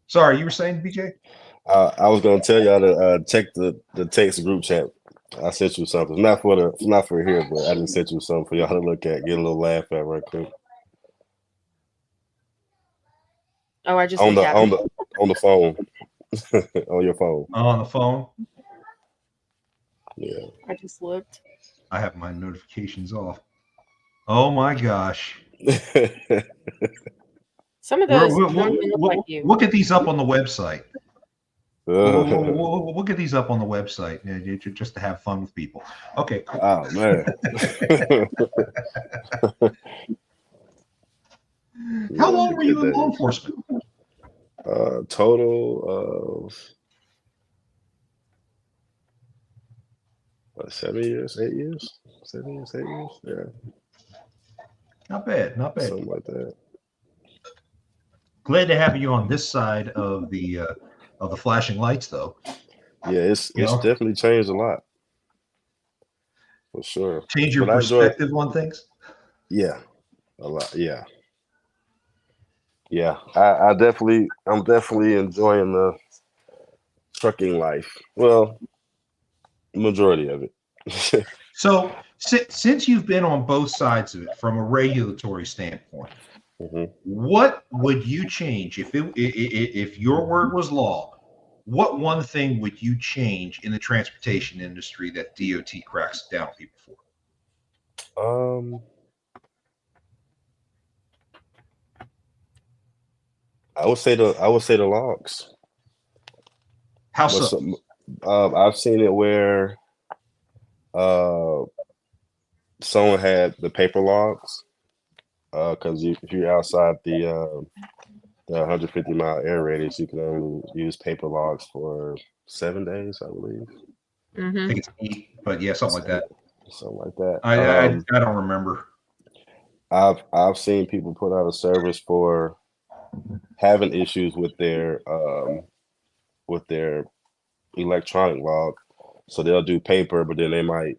Sorry, you were saying, BJ? I was going to tell y'all to check the text group chat. I sent you something. Not for here, but I just sent you something for y'all to look at, get a little laugh at right quick. Oh, I just on the phone. On your phone. On the phone? Yeah. I just looked. I have my notifications off. Oh my gosh. Some of those don't even look like you. We'll get these up on the website. We'll get these up on the website just to have fun with people. Okay. Oh man. How long were you in law enforcement? Total of 7 years, 8 years, 7 years, 8 years. Yeah. Not bad. Something like that. Glad to have you on this side of the flashing lights, though. Yeah, it's definitely changed a lot. For sure. Change your perspective on things? Yeah. A lot. Yeah. Yeah. I'm definitely enjoying the trucking life. Well, majority of it. So since you've been on both sides of it from a regulatory standpoint, what would you change if your word was law? What one thing would you change in the transportation industry that DOT cracks down on people for? I would say the logs. How so? I've seen it where someone had the paper logs, because if you're outside the 150-mile air radius, you can only use paper logs for 7 days, I believe. I think it's 8, but yeah, something like that. Something like that. I don't remember. I've seen people put out a service for having issues with their electronic log, so they'll do paper, but then they might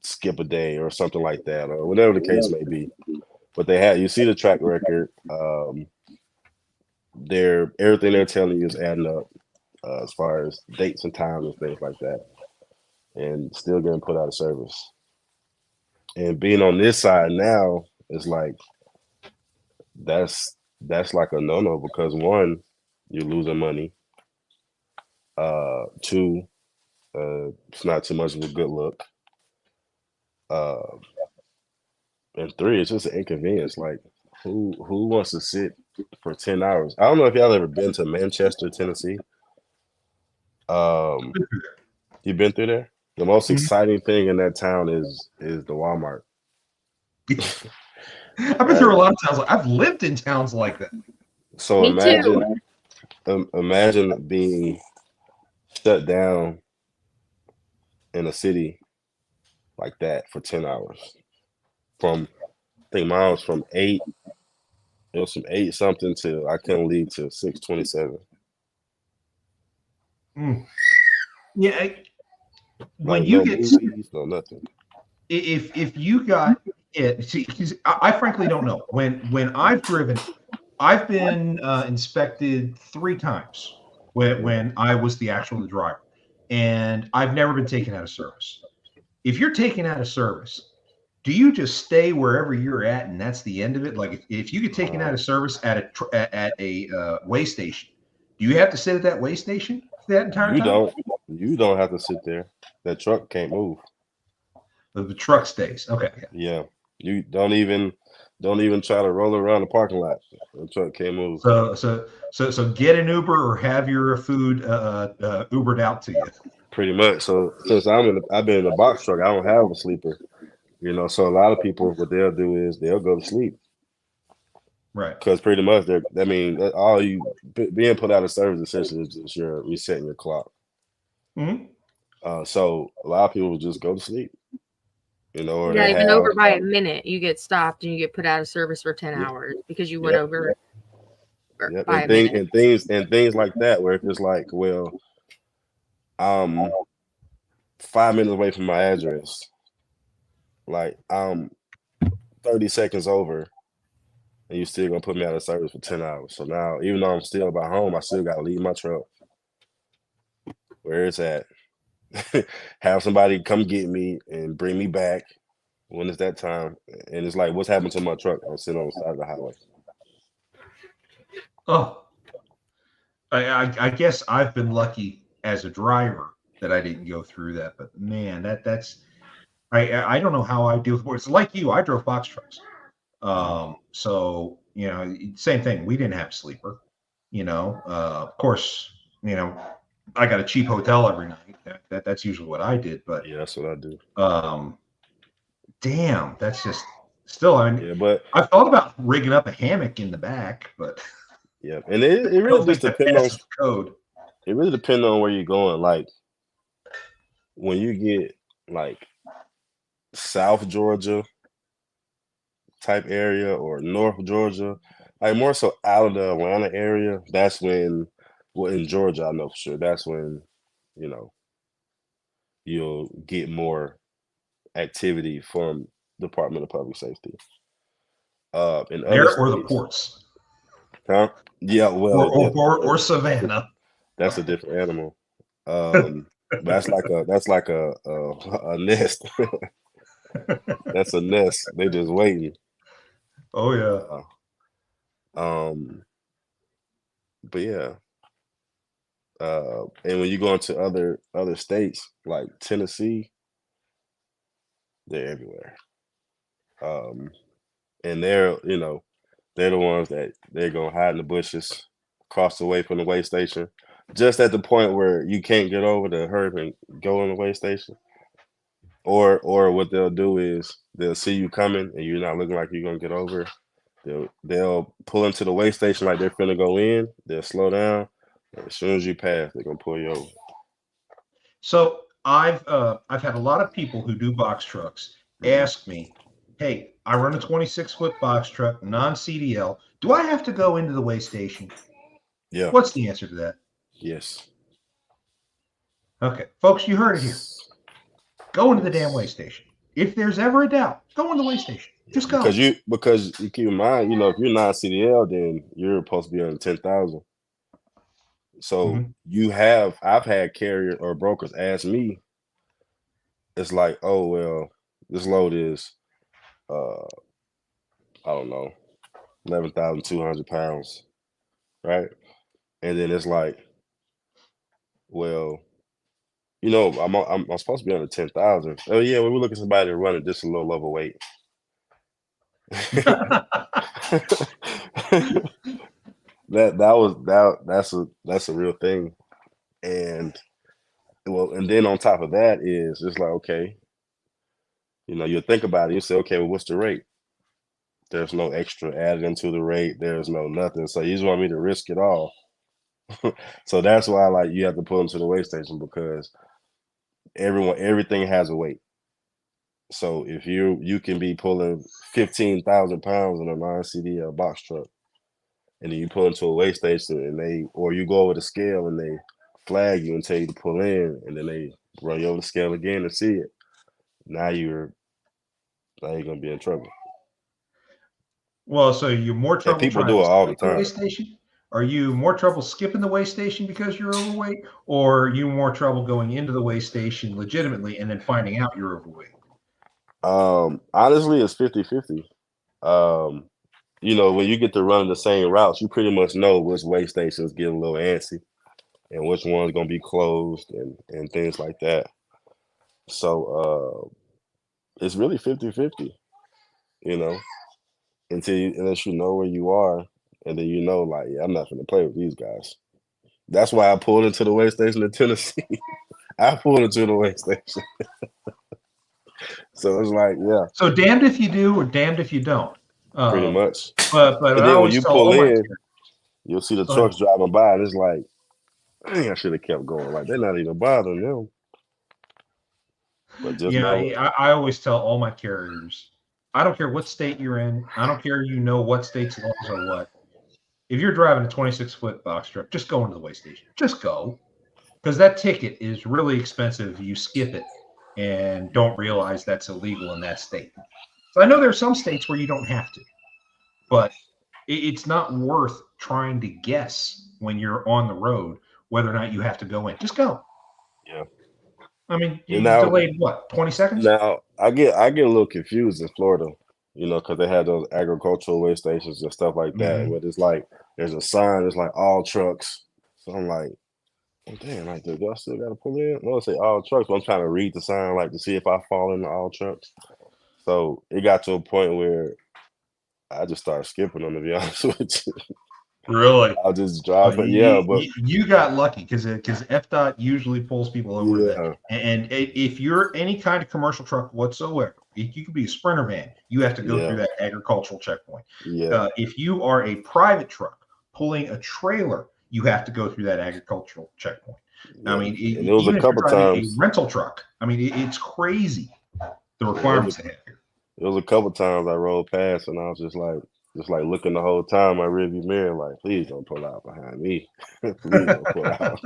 skip a day or something like that, or whatever the case may be. But you see the track record. Everything they're telling you is adding up, as far as dates and times and things like that, and still getting put out of service. And being on this side now is like that's like a no-no, because one, you're losing money. Two, it's not too much of a good look. Uh, and three, it's just an inconvenience. Like, who wants to sit for 10 hours? I don't know if y'all ever been to Manchester, Tennessee. Um, you been through there? The most Mhm. exciting thing in that town is the Walmart. I've been through a lot of towns. I've lived in towns like that. So Me too. imagine being shut down in a city like that for 10 hours. From I think mine was from 8, it was from 8 something till I couldn't leave till 6:27. Mm. Yeah, when Like you no get movies, no nothing. if you got it, see, 'cause I frankly don't know. When I've driven, I've been inspected 3 times when I was the actual driver, and I've never been taken out of service. If you're taken out of service, do you just stay wherever you're at and that's the end of it? Like if you get taken out of service at a way station, do you have to sit at that way station for that entire You time? don't have to sit there. That truck can't move. The truck stays. Okay. Yeah. You don't even try to roll around the parking lot. The truck can't move. So get an Uber or have your food Ubered out to you. Pretty much. So since I've been in a box truck, I don't have a sleeper. You know, so a lot of people what they'll do is they'll go to sleep Right. because pretty much all you being put out of service essentially is just you're resetting your clock. Mhm. So a lot of people just go to sleep. You know, or Yeah, they even have over by a minute, you get stopped and you get put out of service for 10 yeah, hours because you went yep, over yep, by a minute. and things like that where if it's like, well, I'm 5 minutes away from my address, like I'm 30 seconds over, and you still gonna put me out of service for 10 hours. So now, even though I'm still about home, I still gotta leave my truck where it's at, have somebody come get me and bring me back when it's that time. And it's like, what's happened to my truck? I'm sitting on the side of the highway. Oh, I guess I've been lucky as a driver that I didn't go through that, but man, that's I don't know how I deal with it. It's like you. I drove box trucks. So same thing. We didn't have sleeper. Of course, I got a cheap hotel every night. That's usually what I did. But Yeah, that's what I do. um, damn, that's just still. I mean, Yeah, but I've thought about rigging up a hammock in the back, but yeah, and it I really don't just think that depends on passes code. it really depends on where you're going. Like when you get like South Georgia type area or North Georgia, like more so out of the Atlanta area, that's when, well, in Georgia, I know for sure, that's when, you know, you'll get more activity from Department of Public Safety. In other There or the states, ports, huh? Yeah, or well, yeah, or or, or Savannah. that's a different animal. That's like a nest. That's a nest. They just waiting. Oh yeah. Uh, um, but yeah, and when you go into other states like Tennessee, they're everywhere. Um, and they're the ones that they're gonna hide in the bushes, across the way from the way station, just at the point where you can't get over to hurry and go in the way station. Or what they'll do is they'll see you coming and you're not looking like you're gonna get over. They'll pull into the way station like they're finna go in. They'll slow down. And as soon as you pass, they're gonna pull you over. So I've had a lot of people who do box trucks Mhm. ask me, "Hey, I run a 26-foot box truck, non-CDL. Do I have to go into the way station?" Yeah. What's the answer to that? Yes. Okay, folks, you heard it here. Yes. Go into the damn way Yes. station. If there's ever a doubt, go in the way station. Yeah. Just go. Because you keep in mind, if you're not CDL, then you're supposed to be on 10,000. So Mhm. I've had carrier or brokers ask me, it's like, oh well, this load is uh I don't know, 11,200 pounds, right? And then it's like, well, You know, I'm supposed to be under 10,000. Oh yeah, we were looking at somebody to run it just a little overweight. That's a real thing. And well, and then on top of that is it's like, okay, you know, you think about it, you say, okay, well, what's the rate? There's no extra added into the rate, there's no nothing. So you just want me to risk it all. So that's why like you have to pull them to the weigh station because everything has a weight. So if you can be pulling 15,000 pounds in a non-CDL box truck, and then you pull into a weigh station or you go over the scale and they flag you and tell you to pull in, and then they run you over the scale again to see it. Now you're gonna be in trouble. Well, so you're more And trouble people trying do to it all the skip the weigh time. station? Are you more trouble skipping the weigh station because you're overweight? Or are you more trouble going into the weigh station legitimately and then finding out you're overweight? Honestly, it's 50-50. You know, when you get to run the same routes, you pretty much know which weigh stations get a little antsy and which one's gonna be closed and things like that. So it's really 50-50, you know, unless you know where you are, and then you know, like, yeah, I'm not gonna play with these guys. That's why I pulled into the weigh station in Tennessee. I pulled into the weigh station. So it's like, yeah, So damned if you do or damned if you don't. pretty much. But And I then when always you tell pull all my in, kids, you'll see the go ahead. trucks driving by, and it's like, dang, I should have kept going. Like they're not even bothering them. But just Yeah, know, I always tell all my carriers, I don't care what state you're in. I don't care you know what state's laws are what. If you're driving a 26-foot box truck, just go into the weigh station. Just go. Because that ticket is really expensive if you skip it and don't realize that's illegal in that state. So I know there are some states where you don't have to, but it's not worth trying to guess when you're on the road whether or not you have to go in. Just go. yeah. I mean, And you delayed what, 20 seconds? now I get a little confused in Florida, you know, because they had those agricultural weigh stations and stuff like that. Mm-hmm. But it's like there's a sign, it's like all trucks. So I'm like, oh, damn, like, do I still gotta pull in? No, it say all trucks. But I'm trying to read the sign, like, to see if I fall into all trucks. So it got to a point where I just started skipping them, to be honest with you. Really? I'll just Oh, drive, but yeah, but you got lucky because FDOT usually pulls people over that. yeah, And if you're any kind of commercial truck whatsoever, you could be a Sprinter van, you have to go through yeah, that agricultural checkpoint. yeah, If you are a private truck pulling a trailer, you have to go through that agricultural checkpoint. I yeah. mean, And it was a even if you're couple driving a times. rental truck, I mean, it's crazy the Yeah, it was requirements they have here. It was a couple times I rolled past and I was just like looking the whole time my rearview mirror, like, please don't pull out behind me. Please don't pull out.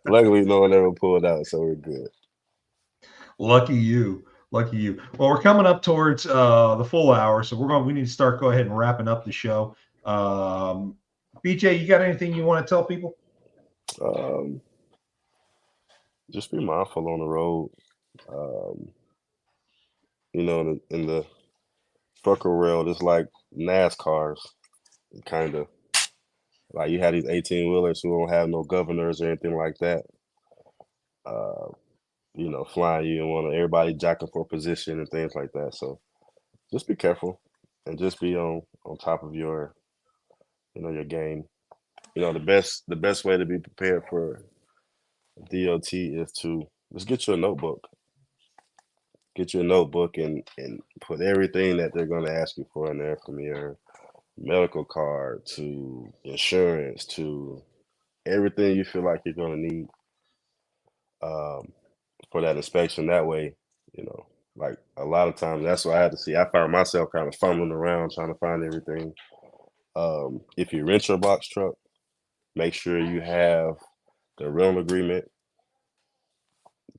Luckily, no one ever pulled out, so we're good. Lucky you. Lucky you. Well, we're coming up towards the full hour, so we need to go ahead and wrapping up the show. BJ, you got anything you want to tell people? Um, just be mindful on the road. Um, you know, in the trucker world, it's like NASCARs, kind of. Like you have these 18-wheelers who don't have no governors or anything like that. Uh, you know, flying you and want everybody jacking for position and things like that. So just be careful and just be on top of your your game. You know, the best way to be prepared for DOT is to just get you a notebook. Get you a notebook and put everything that they're going to ask you for in there, from your medical card to insurance to everything you feel like you're going to need um, for that inspection. That way, you know, like a lot of times that's what I had to see. I found myself kind of fumbling around trying to find everything. If you rent your box truck, make sure you have the rental agreement.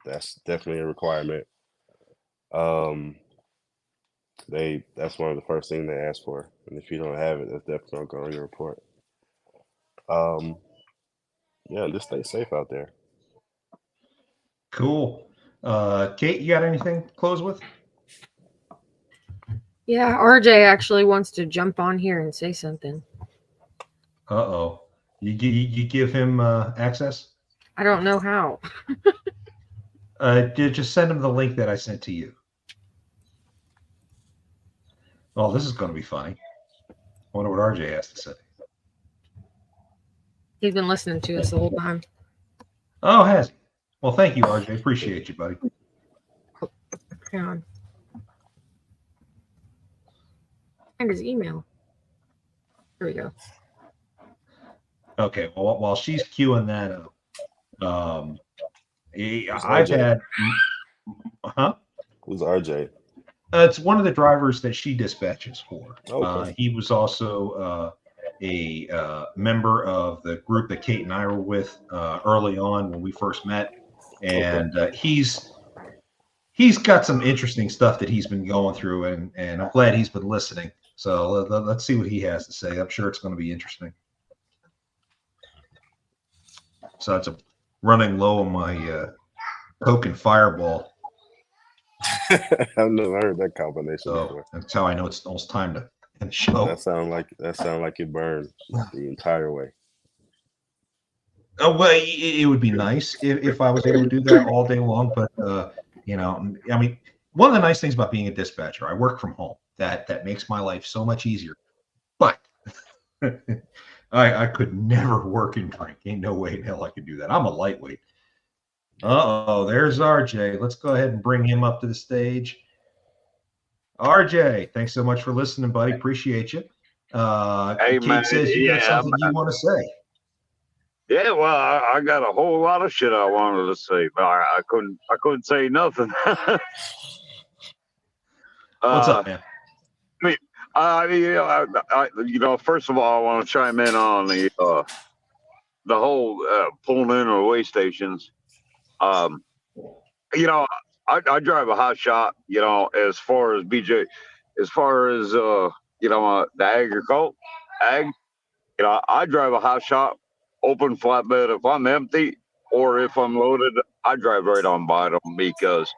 That's definitely a requirement. Um, that's one of the first things they ask for, and if you don't have it, that's definitely gonna go on your report. Um, yeah, just stay safe out there. Cool. Kate, you got anything to close with? Yeah, RJ actually wants to jump on here and say something. Uh-oh. You give him access? I don't know how. Just send him the link that I sent to you. Oh, this is going to be funny. I wonder what RJ has to say. He's been listening to us the whole time. Oh, has he? Well, thank you, RJ. Appreciate you, buddy. Hang on. Find his email. Here we go. Okay. Well, while she's queuing that up, I've RJ? had. Huh? Who's RJ? It's one of the drivers that she dispatches for. Okay. He was also a member of the group that Kate and I were with early on when we first met, and he's got some interesting stuff that he's been going through, and I'm glad he's been listening. So let's see what he has to say. I'm sure it's going to be interesting. So it's running low on my Coke and Fireball. I've never heard that combination before. That's how I know it's almost time to end the show. That sound like it burned the entire way. Oh, well, it would be nice if I was able to do that all day long. But you know, I mean, one of the nice things about being a dispatcher, I work from home. That makes my life so much easier. But I could never work and drink. Ain't no way in hell I could do that. I'm a lightweight. Uh-oh, there's RJ. Let's go ahead and bring him up to the stage. RJ, thanks so much for listening, buddy. Appreciate you. Hey, Kate man, says you got something you want to say. Yeah, well, I got a whole lot of shit I wanted to say, but I couldn't say nothing. What's up, man? First of all, I want to chime in on the whole pulling in of way stations. I drive a hot shot, as far as BJ, as far as, the ag, I drive a hot shot, open flatbed if I'm empty, or if I'm loaded, I drive right on by them because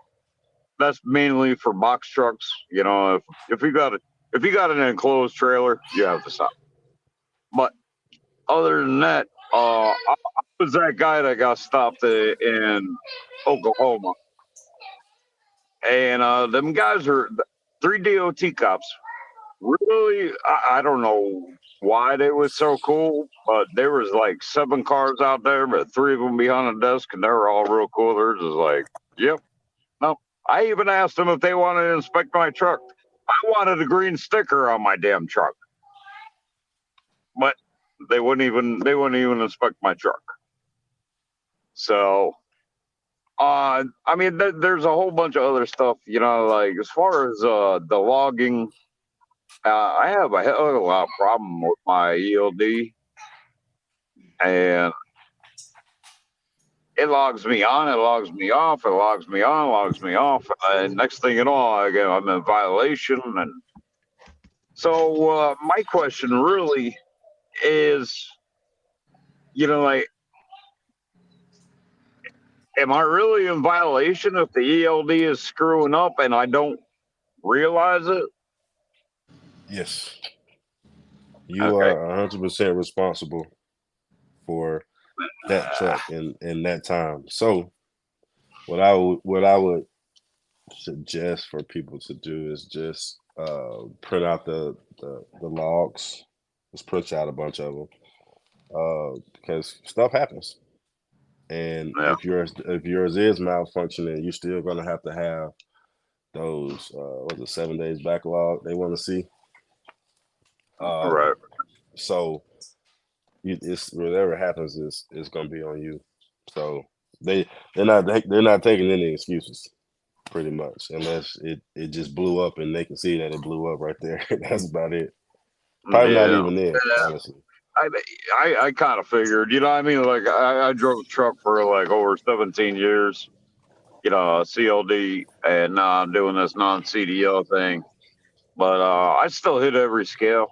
that's mainly for box trucks. If you got an enclosed trailer, you have to stop. But other than that, I was that guy that got stopped in Oklahoma. And them guys are 3 DOT cops. Really, I don't know why they was so cool, but there was like 7 cars out there, but 3 of them behind the desk, and they were all real cool. They're just like, yep. No, I even asked them if they wanted to inspect my truck. I wanted a green sticker on my damn truck, but they wouldn't even inspect my truck. So. There's a whole bunch of other stuff, like as far as the logging, I have a hell of a lot of problem with my ELD, and it logs me on, it logs me off, it logs me on, logs me off, and next thing you know, I'm in violation. And so my question really is, am I really in violation if the ELD is screwing up and I don't realize it? Yes. You are 100% responsible for that truck in that time. So what I would suggest for people to do is just print out the logs. Just print out a bunch of them. Because stuff happens. And if yours is malfunctioning, you're still gonna have to have those 7 days backlog they want to see. Right. So it's whatever happens is gonna be on you. So they're not taking any excuses, pretty much, unless it just blew up and they can see that it blew up right there. That's about it. Probably not even it, honestly. I kind of figured, like I drove a truck for like over 17 years, CLD, and now I'm doing this non-CDL thing. But I still hit every scale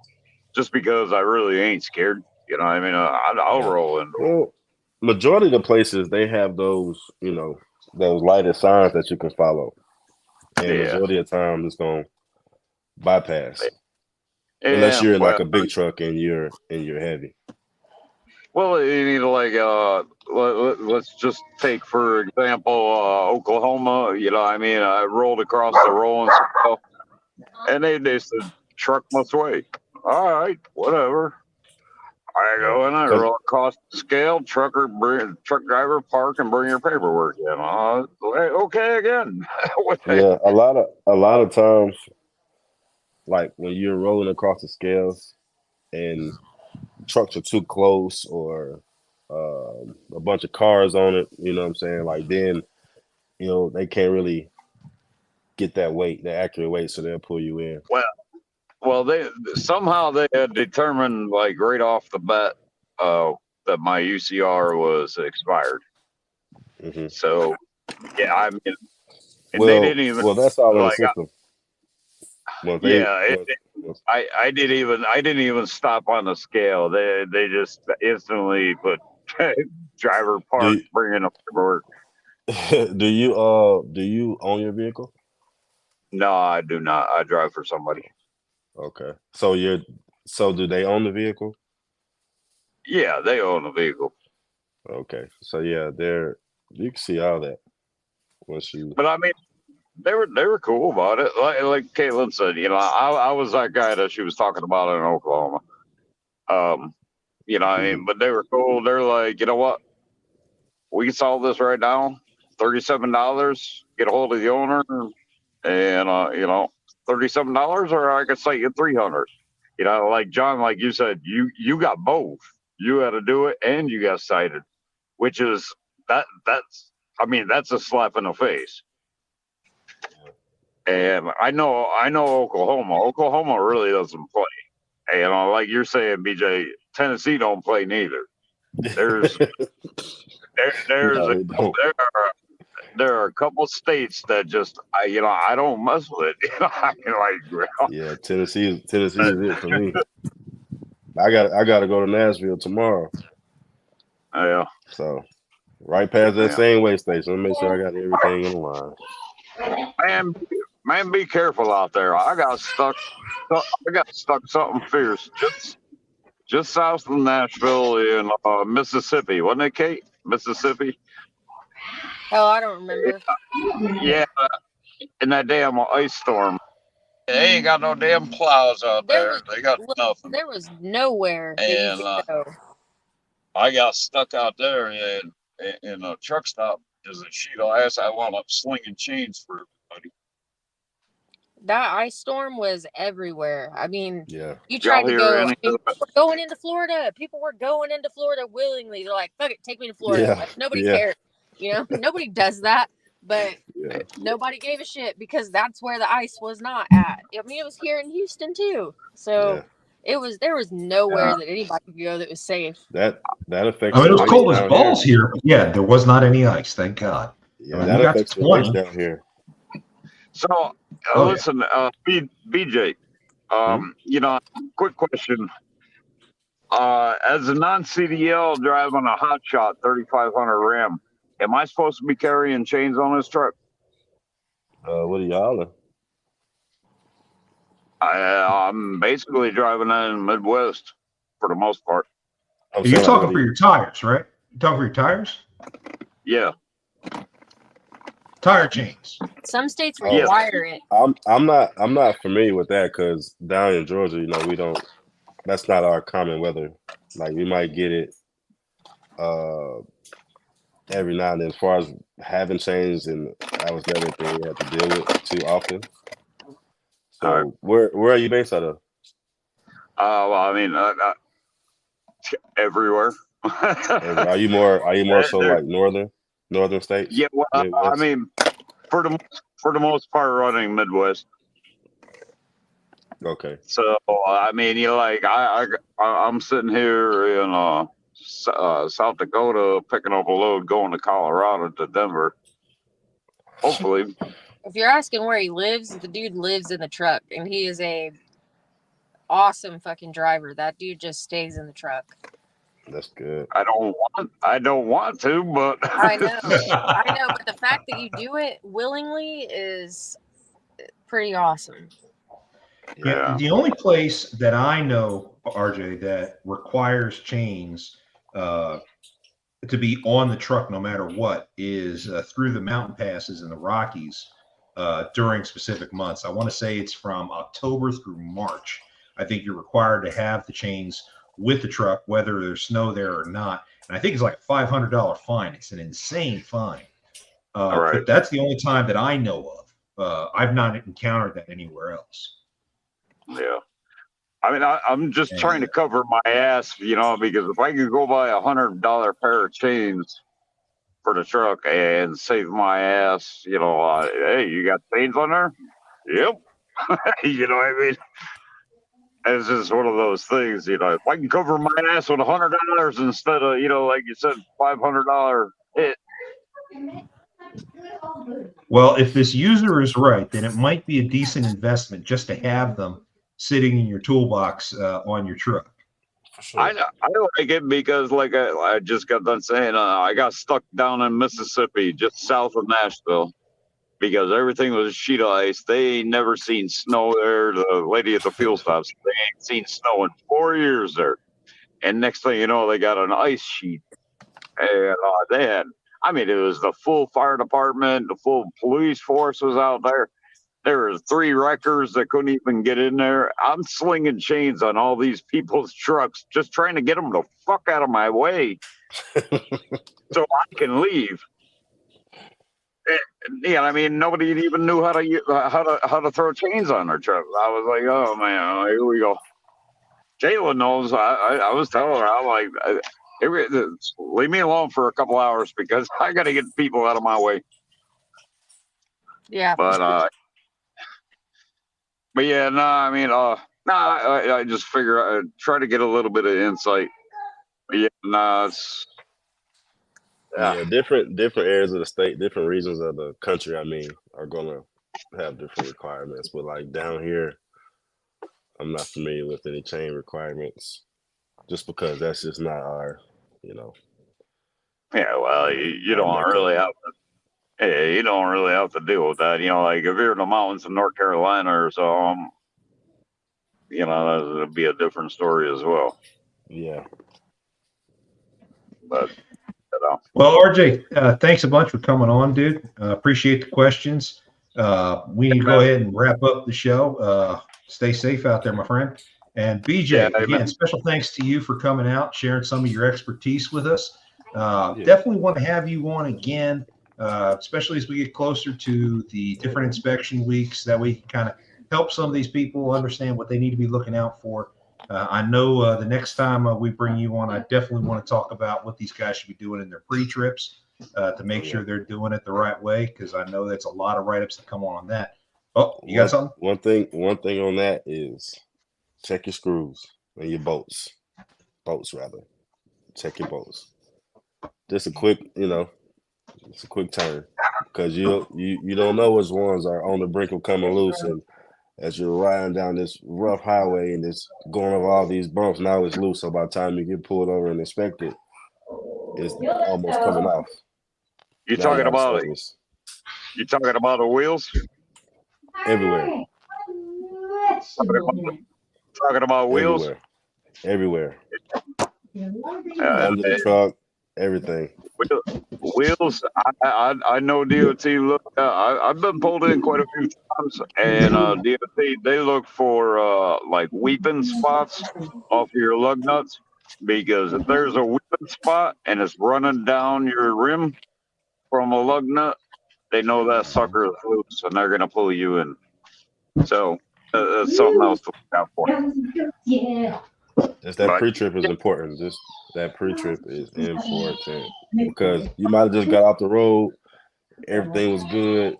just because I really ain't scared. I'll roll into it. Well, majority of the places, they have those, those lighted signs that you can follow. And majority of the time, it's going to bypass. Unless you're in like a big truck and you're heavy. Well, you need to let's just take for example Oklahoma. You know, I mean, I rolled across the rolling scale, and they said truck must wait. All right, whatever. I go in, I roll across the scale. Truck driver, park and bring your paperwork in. Okay, again. Yeah, a lot of times, like when you're rolling across the scales and trucks are too close or a bunch of cars on it, you know what I'm saying? Like then, you know, they can't really get that weight, the accurate weight, so they'll pull you in. Well, they somehow they had determined like right off the bat that my UCR was expired. Mm-hmm. So yeah, I mean, and Well, they didn't even that's all in the like. system. I didn't even stop on the scale. They just instantly put driver park bringing up paperwork. Do you own your vehicle? No, I do not. I drive for somebody. Okay. So do they own the vehicle? Yeah, they own the vehicle. Okay. So yeah, you can see all that once you. But I mean, they were cool about it. Like Caitlin said, you know, I was that guy that she was talking about in Oklahoma. You know, I mean, but they were cool. They're like, you know what? We can solve this right now. $37. Get a hold of the owner, and you know, $37, or I could cite you 300. You know, like John, like you said, you got both. You had to do it, and you got cited, which is that's I mean that's a slap in the face. And I know Oklahoma. Oklahoma really doesn't play. And, you know, like you're saying, BJ, Tennessee don't play neither. There's there are a couple states that just I don't mess with it. Yeah, Tennessee is it for me. I got to go to Nashville tomorrow. Yeah. So right past that same way station. Let me make sure I got everything in line. Man, be careful out there. I got stuck something fierce just south of Nashville in Mississippi. Wasn't it, Kate? Mississippi? Oh, I don't remember. Yeah, in that damn ice storm. They ain't got no damn plows out there. They got nothing. There was nowhere that you could go. I got stuck out there in a truck stop as a sheet of ice. I wound up slinging chains for everybody. That ice storm was everywhere. I mean, yeah. You tried to go. People were going into Florida. People were going into Florida willingly. They're like, "Fuck it, take me to Florida." Yeah. Like, nobody cared. You know, nobody does that. But nobody gave a shit because that's where the ice was not at. I mean, it was here in Houston too. So there was nowhere that anybody could go that was safe. That affects. I mean, it was cold as balls here. But yeah, there was not any ice. Thank God. Yeah, I mean, that affects the race down here. So listen, BJ. You know, quick question. As a non-CDL driving a hot shot 3500 Ram, am I supposed to be carrying chains on this truck? What are y'all? I'm basically driving in the Midwest for the most part. You're talking for your tires, right? You talking for your tires? Yeah. Tire chains. Some states require it. I'm not familiar with that because down in Georgia, you know, we don't. That's not our common weather. Like we might get it every now and then. As far as having chains, and that was never a thing we had to deal with too often. So where are you based out of? Well, I mean, everywhere. Are you more so like northern states? Yeah, well, I mean, for the most part, running Midwest. Okay. So I mean, you know, like I'm sitting here in South Dakota picking up a load going to Colorado to Denver. Hopefully. If you're asking where he lives, the dude lives in the truck, and he is a awesome fucking driver. That dude just stays in the truck. That's good. I don't want to, but I know, but the fact that you do it willingly is pretty awesome. Yeah. The only place that I know, RJ, that requires chains to be on the truck no matter what is through the mountain passes in the Rockies during specific months. I want to say it's from October through March. I think you're required to have the chains with the truck, whether there's snow there or not. And I think it's like a $500 fine. It's an insane fine. But that's the only time that I know of. I've not encountered that anywhere else. Yeah. I mean, I'm just trying to cover my ass, because if I could go buy $100 pair of chains for the truck and save my ass, hey, you got chains on there? Yep. You know what I mean? It's just one of those things, if I can cover my ass with $100 instead of, like you said, $500 hit. Well, if this user is right, then it might be a decent investment just to have them sitting in your toolbox on your truck. For sure. I like it because, like I just got done saying, I got stuck down in Mississippi, just south of Nashville, because everything was a sheet of ice. They ain't never seen snow there. The lady at the fuel stops, they ain't seen snow in 4 years there. And next thing you know, they got an ice sheet. And they had, it was the full fire department, the full police force was out there. There were 3 wreckers that couldn't even get in there. I'm slinging chains on all these people's trucks, just trying to get them the fuck out of my way so I can leave. And, nobody even knew how to throw chains on their truck. I was like, oh man, here we go. Jayla knows. I was telling her, I'm like, leave me alone for a couple hours because I got to get people out of my way. Yeah. But yeah, I just figure I try to get a little bit of insight. But yeah, it's different areas of the state, different regions of the country, are gonna have different requirements. But like down here, I'm not familiar with any chain requirements, just because that's just not our, Yeah, well, you don't really have to. Hey, you don't really have to deal with that. Like if you're in the mountains of North Carolina or so, that would be a different story as well. Yeah. But, Well, RJ, thanks a bunch for coming on, dude. Appreciate the questions. We need to go ahead and wrap up the show. Stay safe out there, my friend. And BJ, again, special thanks to you for coming out, sharing some of your expertise with us. Definitely want to have you on again. Especially as we get closer to the different inspection weeks, that we can kind of help some of these people understand what they need to be looking out for. I know the next time we bring you on, I definitely want to talk about what these guys should be doing in their pre-trips to make sure they're doing it the right way, because I know that's a lot of write-ups that come on that. Oh, you got something? One thing on that is check your screws and your bolts. Check your bolts. Just a quick, it's a quick turn, because you don't know which ones are on the brink of coming loose, and as you're riding down this rough highway and it's going over all these bumps, now it's loose. So by the time you get pulled over and inspected, it's almost coming off. You talking about it? You talking about the wheels? Everywhere. Talking about wheels? Everywhere. Under the truck. Everything. Wheels. I know DOT look. I've been pulled in quite a few times, and DOT they look for like weeping spots off your lug nuts, because if there's a weeping spot and it's running down your rim from a lug nut, they know that sucker is loose and they're gonna pull you in. So that's something else to look out for. Just that pre-trip is important. Just that pre-trip is important, because you might have just got off the road, everything was good,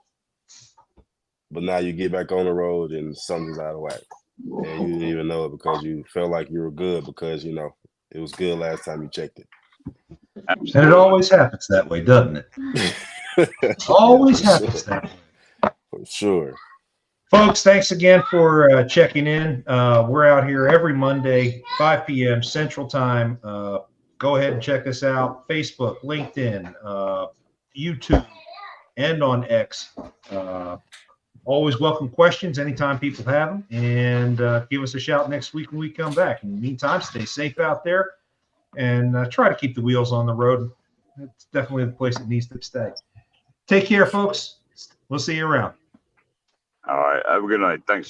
but now you get back on the road and something's out of whack, and you didn't even know it because you felt like you were good because it was good last time you checked it. Absolutely. And it always happens that way, doesn't it? Always happens that way. For sure. Folks, thanks again for checking in. We're out here every Monday, 5 p.m. Central Time. Go ahead and check us out. Facebook, LinkedIn, YouTube, and on X. Always welcome questions anytime people have them. And give us a shout next week when we come back. In the meantime, stay safe out there. and try to keep the wheels on the road. It's definitely the place that needs to stay. Take care, folks. We'll see you around. All right. Have a good night. Thanks.